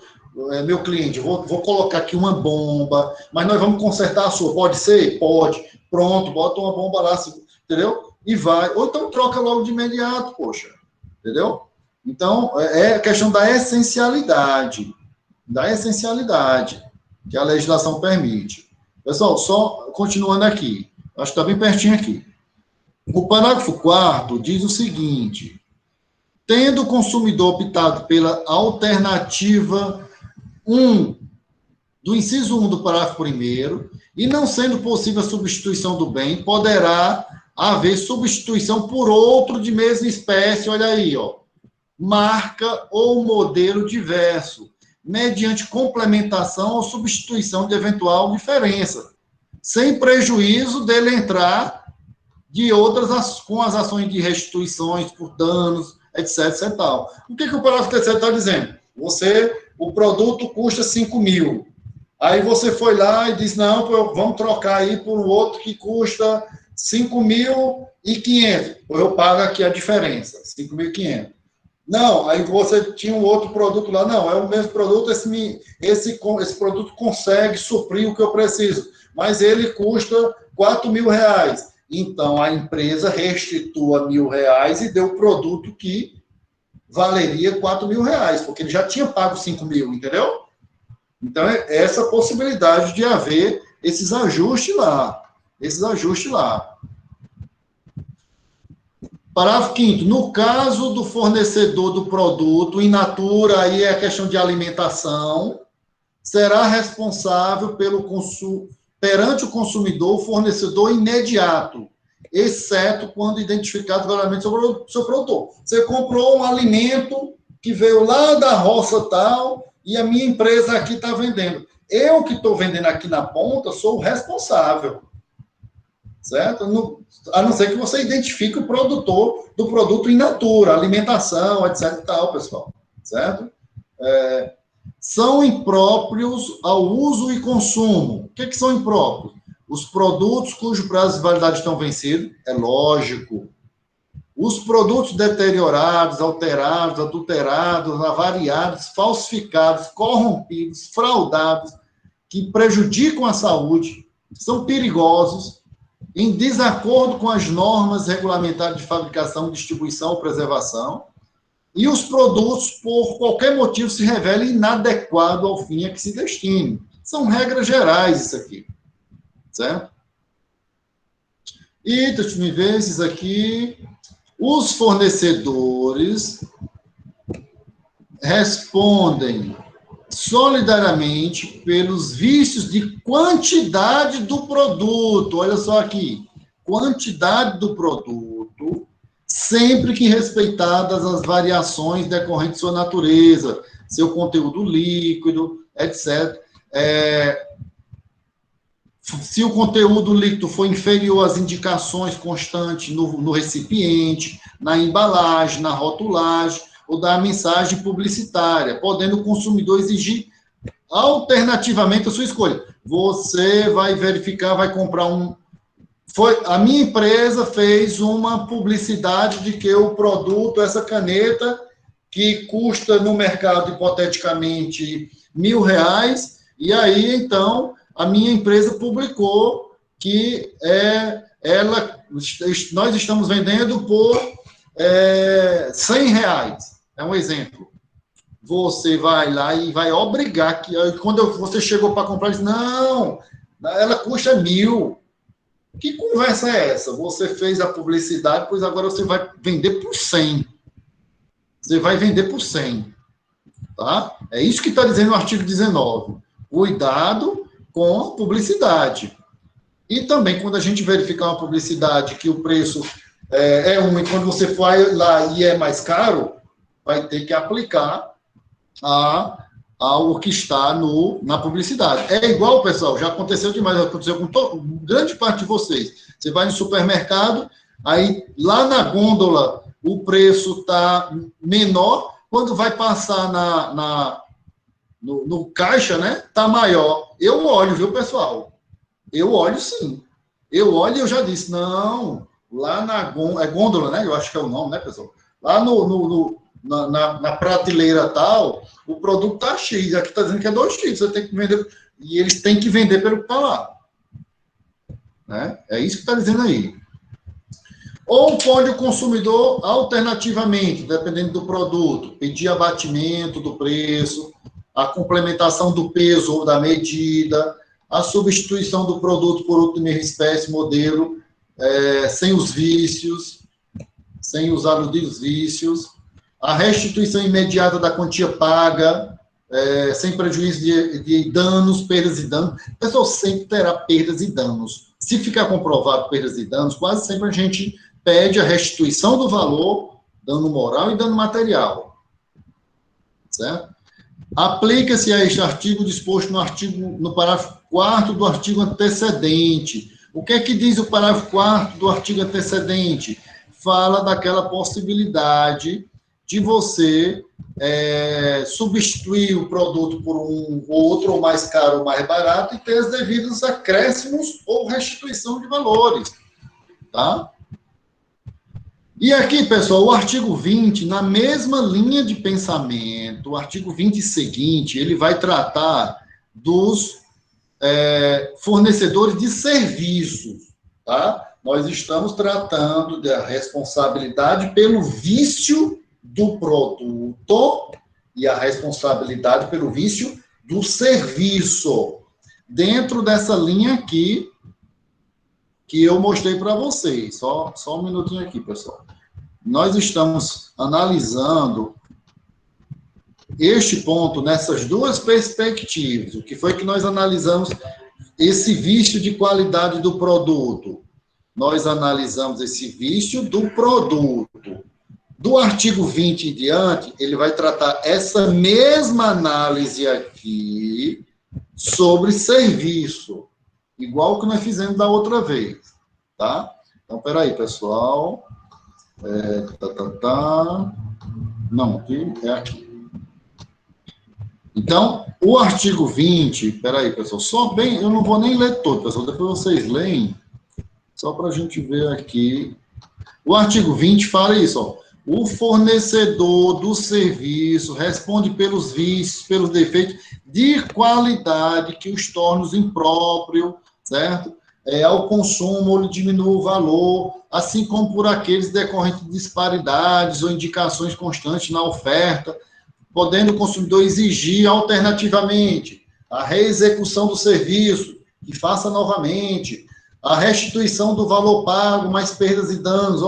meu cliente, vou colocar aqui uma bomba, mas nós vamos consertar a sua, pode ser? Pode. Pronto, bota uma bomba lá, entendeu? E vai. Ou então troca logo de imediato, poxa, entendeu? Então, é a questão da essencialidade que a legislação permite. Pessoal, só continuando aqui, acho que está bem pertinho aqui. O parágrafo 4º diz o seguinte: tendo o consumidor optado pela alternativa 1 do inciso 1 do parágrafo 1º e não sendo possível a substituição do bem, poderá haver substituição por outro de mesma espécie, olha aí, ó, marca ou modelo diverso, mediante complementação ou substituição de eventual diferença, sem prejuízo dele entrar de outras com as ações de restituições por danos, etc, etc. Tal. O que o parágrafo 3º está dizendo? O produto custa 5.000. Aí você foi lá e disse, não, vamos trocar aí por um outro que custa 5.500. Eu pago aqui a diferença, 5.500. Não, aí você tinha um outro produto lá. Não, é o mesmo produto, esse produto consegue suprir o que eu preciso, mas ele custa R$4.000. Então, a empresa restitua R$1.000 e deu o produto que valeria R$4.000, porque ele já tinha pago 5.000, entendeu? Então, é essa possibilidade de haver esses ajustes lá. Parágrafo 5º. No caso do fornecedor do produto in natura, aí é a questão de alimentação, será responsável perante o consumidor, o fornecedor imediato, exceto quando identificado claramente o seu produtor. Você comprou um alimento que veio lá da roça tal, e a minha empresa aqui está vendendo. Eu que estou vendendo aqui na ponta sou o responsável, certo? A não ser que você identifique o produtor do produto in natura, alimentação, etc e tal, pessoal, certo? São impróprios ao uso e consumo. O que são impróprios? Os produtos cujo prazo de validade estão vencidos, é lógico. Os produtos deteriorados, alterados, adulterados, avariados, falsificados, corrompidos, fraudados, que prejudicam a saúde, são perigosos, em desacordo com as normas regulamentares de fabricação, distribuição ou preservação, e os produtos, por qualquer motivo, se revelem inadequados ao fim a que se destinem. São regras gerais isso aqui, certo? E, deixa eu me ver esses aqui. Os fornecedores respondem solidariamente pelos vícios de quantidade do produto. Olha só aqui. Quantidade do produto, sempre que respeitadas as variações decorrentes de sua natureza, seu conteúdo líquido, etc. Se o conteúdo líquido for inferior às indicações constantes no recipiente, na embalagem, na rotulagem ou da mensagem publicitária, podendo o consumidor exigir alternativamente a sua escolha. Você vai verificar, vai comprar a minha empresa fez uma publicidade de que o produto, essa caneta, que custa no mercado, hipoteticamente, R$1.000, e aí, então, a minha empresa publicou que nós estamos vendendo por R$100. É um exemplo. Você vai lá e vai obrigar que quando você chegou para comprar, diz, não, ela custa 1.000. Que conversa é essa? Você fez a publicidade, pois agora você vai vender por 100. Você vai vender por 100. Tá? É isso que está dizendo o artigo 19. Cuidado com a publicidade. E também, quando a gente verificar uma publicidade que o preço é um, e quando você for lá e é mais caro, vai ter que aplicar ao que está na publicidade. É igual, pessoal, já aconteceu demais, aconteceu com grande parte de vocês. Você vai no supermercado, aí lá na gôndola o preço está menor, quando vai passar no caixa, né, está maior. Eu olho, viu, pessoal? Eu olho sim. Eu olho e eu já disse, não, lá na gôndola, né, eu acho que é o nome, né, pessoal? Lá na prateleira tal, o produto está X, aqui está dizendo que é 2X, você tem que vender, e eles têm que vender pelo que está lá. Né? É isso que está dizendo aí. Ou pode o consumidor, alternativamente, dependendo do produto, pedir abatimento do preço, a complementação do peso ou da medida, a substituição do produto por outro de mesma espécie, modelo, sem os vícios, sem usar os vícios, a restituição imediata da quantia paga, sem prejuízo de danos, perdas e danos. O pessoal sempre terá perdas e danos. Se ficar comprovado perdas e danos, quase sempre a gente pede a restituição do valor, dano moral e dano material. Certo? Aplica-se a este artigo disposto no parágrafo 4º do artigo antecedente. O que é que diz o parágrafo 4º do artigo antecedente? Fala daquela possibilidade de você substituir o produto por um outro, ou mais caro ou mais barato, e ter os devidos acréscimos ou restituição de valores. Tá? E aqui, pessoal, o artigo 20, na mesma linha de pensamento, o artigo 20 seguinte, ele vai tratar dos fornecedores de serviços, tá? Nós estamos tratando da responsabilidade pelo vício do produto e a responsabilidade pelo vício do serviço. Dentro dessa linha aqui, que eu mostrei para vocês. Só um minutinho aqui, pessoal. Nós estamos analisando este ponto nessas duas perspectivas. O que foi que nós analisamos? Esse vício de qualidade do produto. Nós analisamos esse vício do produto. Do artigo 20 em diante, ele vai tratar essa mesma análise aqui sobre serviço, igual que nós fizemos da outra vez, tá? Então, peraí, pessoal. Não, aqui é aqui. Então, o artigo 20, peraí, pessoal, eu não vou nem ler todo, pessoal, depois vocês leem, só para a gente ver aqui. O artigo 20 fala isso, ó. o fornecedor do serviço responde pelos vícios, pelos defeitos de qualidade que os tornam impróprio, certo? Ao consumo, ele diminui o valor, assim como por aqueles decorrentes de disparidades ou indicações constantes na oferta, podendo o consumidor exigir alternativamente a reexecução do serviço, que faça novamente, a restituição do valor pago, mais perdas e danos,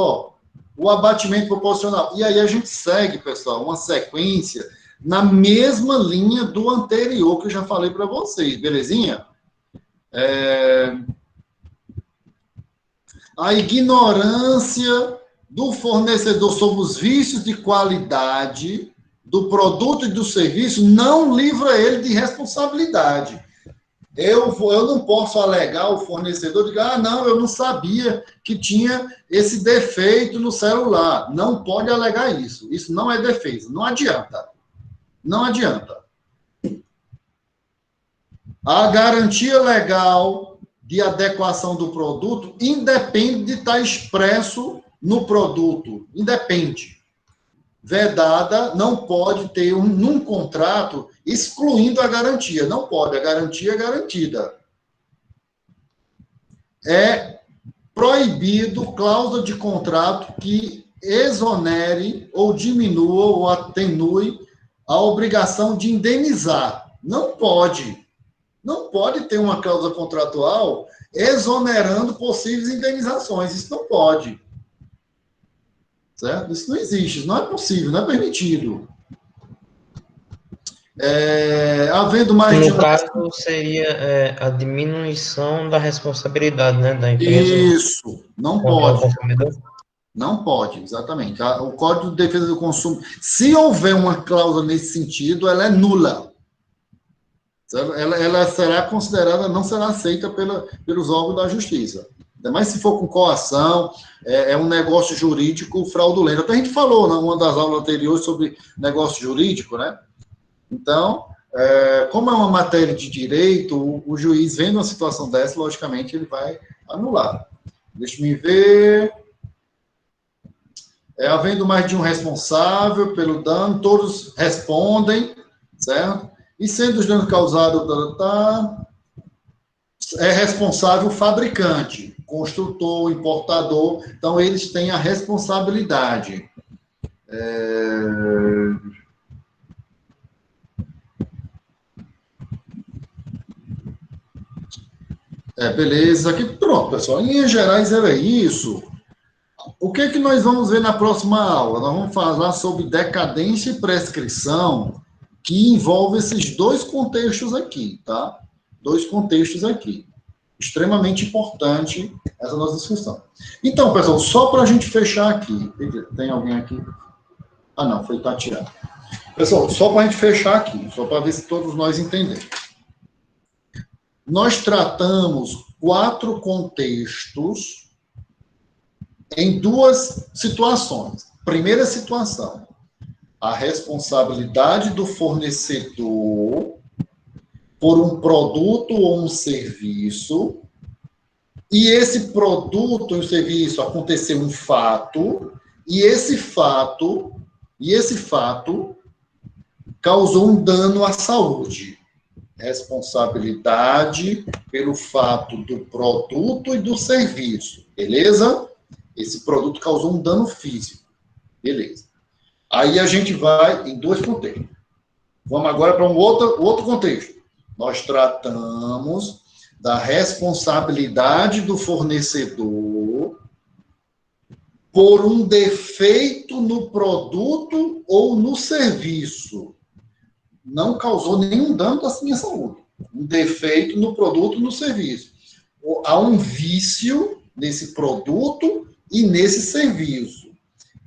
o abatimento proporcional. E aí a gente segue, pessoal, uma sequência na mesma linha do anterior que eu já falei para vocês, belezinha? A ignorância do fornecedor sobre os vícios de qualidade do produto e do serviço não livra ele de responsabilidade. Eu não posso alegar o fornecedor de não, eu não sabia que tinha esse defeito no celular. Não pode alegar isso. Isso não é defesa. Não adianta. Não adianta. A garantia legal de adequação do produto independe de estar expresso no produto. Independe. Vedada, não pode ter num contrato excluindo a garantia. Não pode, a garantia é garantida. É proibido cláusula de contrato que exonere ou diminua ou atenue a obrigação de indenizar. Não pode. Não pode ter uma cláusula contratual exonerando possíveis indenizações. Isso não pode. Certo? Isso não existe, isso não é possível, não é permitido. Havendo mais No caso, seria a diminuição da responsabilidade, né, da empresa. Isso, não contra o pode. consumidor. Não pode, exatamente. O Código de Defesa do Consumo, se houver uma cláusula nesse sentido, ela é nula. Ela será considerada, não será aceita pelos órgãos da Justiça. Ainda mais se for com coação, é um negócio jurídico fraudulento. Até a gente falou numa das aulas anteriores sobre negócio jurídico, né? Então, como é uma matéria de direito, o juiz, vendo uma situação dessa, logicamente, ele vai anular. Deixa-me ver. Havendo mais de um responsável pelo dano, todos respondem, certo? E sendo os danos causados, é responsável o fabricante, construtor, importador, então eles têm a responsabilidade. Beleza, aqui pronto, pessoal. Em linhas gerais era isso. O que é que nós vamos ver na próxima aula? Nós vamos falar sobre decadência e prescrição, que envolve esses dois contextos aqui, tá? Dois contextos aqui. Extremamente importante essa nossa discussão. Então, pessoal, só para a gente fechar aqui. Tem alguém aqui? Ah, não, foi Tatiana. Pessoal, só para a gente fechar aqui, só para ver se todos nós entendemos. Nós tratamos 4 contextos em 2 situações. Primeira situação, a responsabilidade do fornecedor por um produto ou um serviço, e esse produto ou serviço aconteceu um fato, e esse fato causou um dano à saúde. Responsabilidade pelo fato do produto e do serviço, beleza? Esse produto causou um dano físico, beleza. Aí a gente vai em 2 contextos. Vamos agora para um outro contexto. Nós tratamos da responsabilidade do fornecedor por um defeito no produto ou no serviço. Não causou nenhum dano à minha saúde. Um defeito no produto ou no serviço. Há um vício nesse produto e nesse serviço.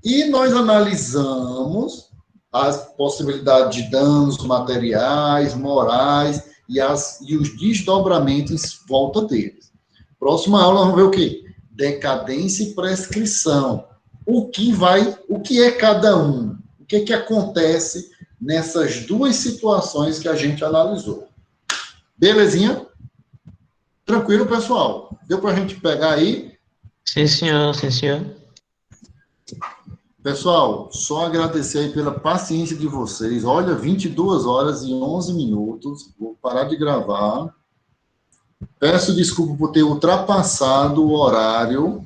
E nós analisamos as possibilidades de danos materiais, morais e os desdobramentos em volta deles. Próxima aula, vamos ver o quê? Decadência e prescrição. O que é cada um? O que acontece nessas 2 situações que a gente analisou? Belezinha? Tranquilo, pessoal? Deu para a gente pegar aí? Sim, senhor, sim, senhor. Pessoal, só agradecer aí pela paciência de vocês. Olha, 22 horas e 11 minutos. Vou parar de gravar. Peço desculpa por ter ultrapassado o horário.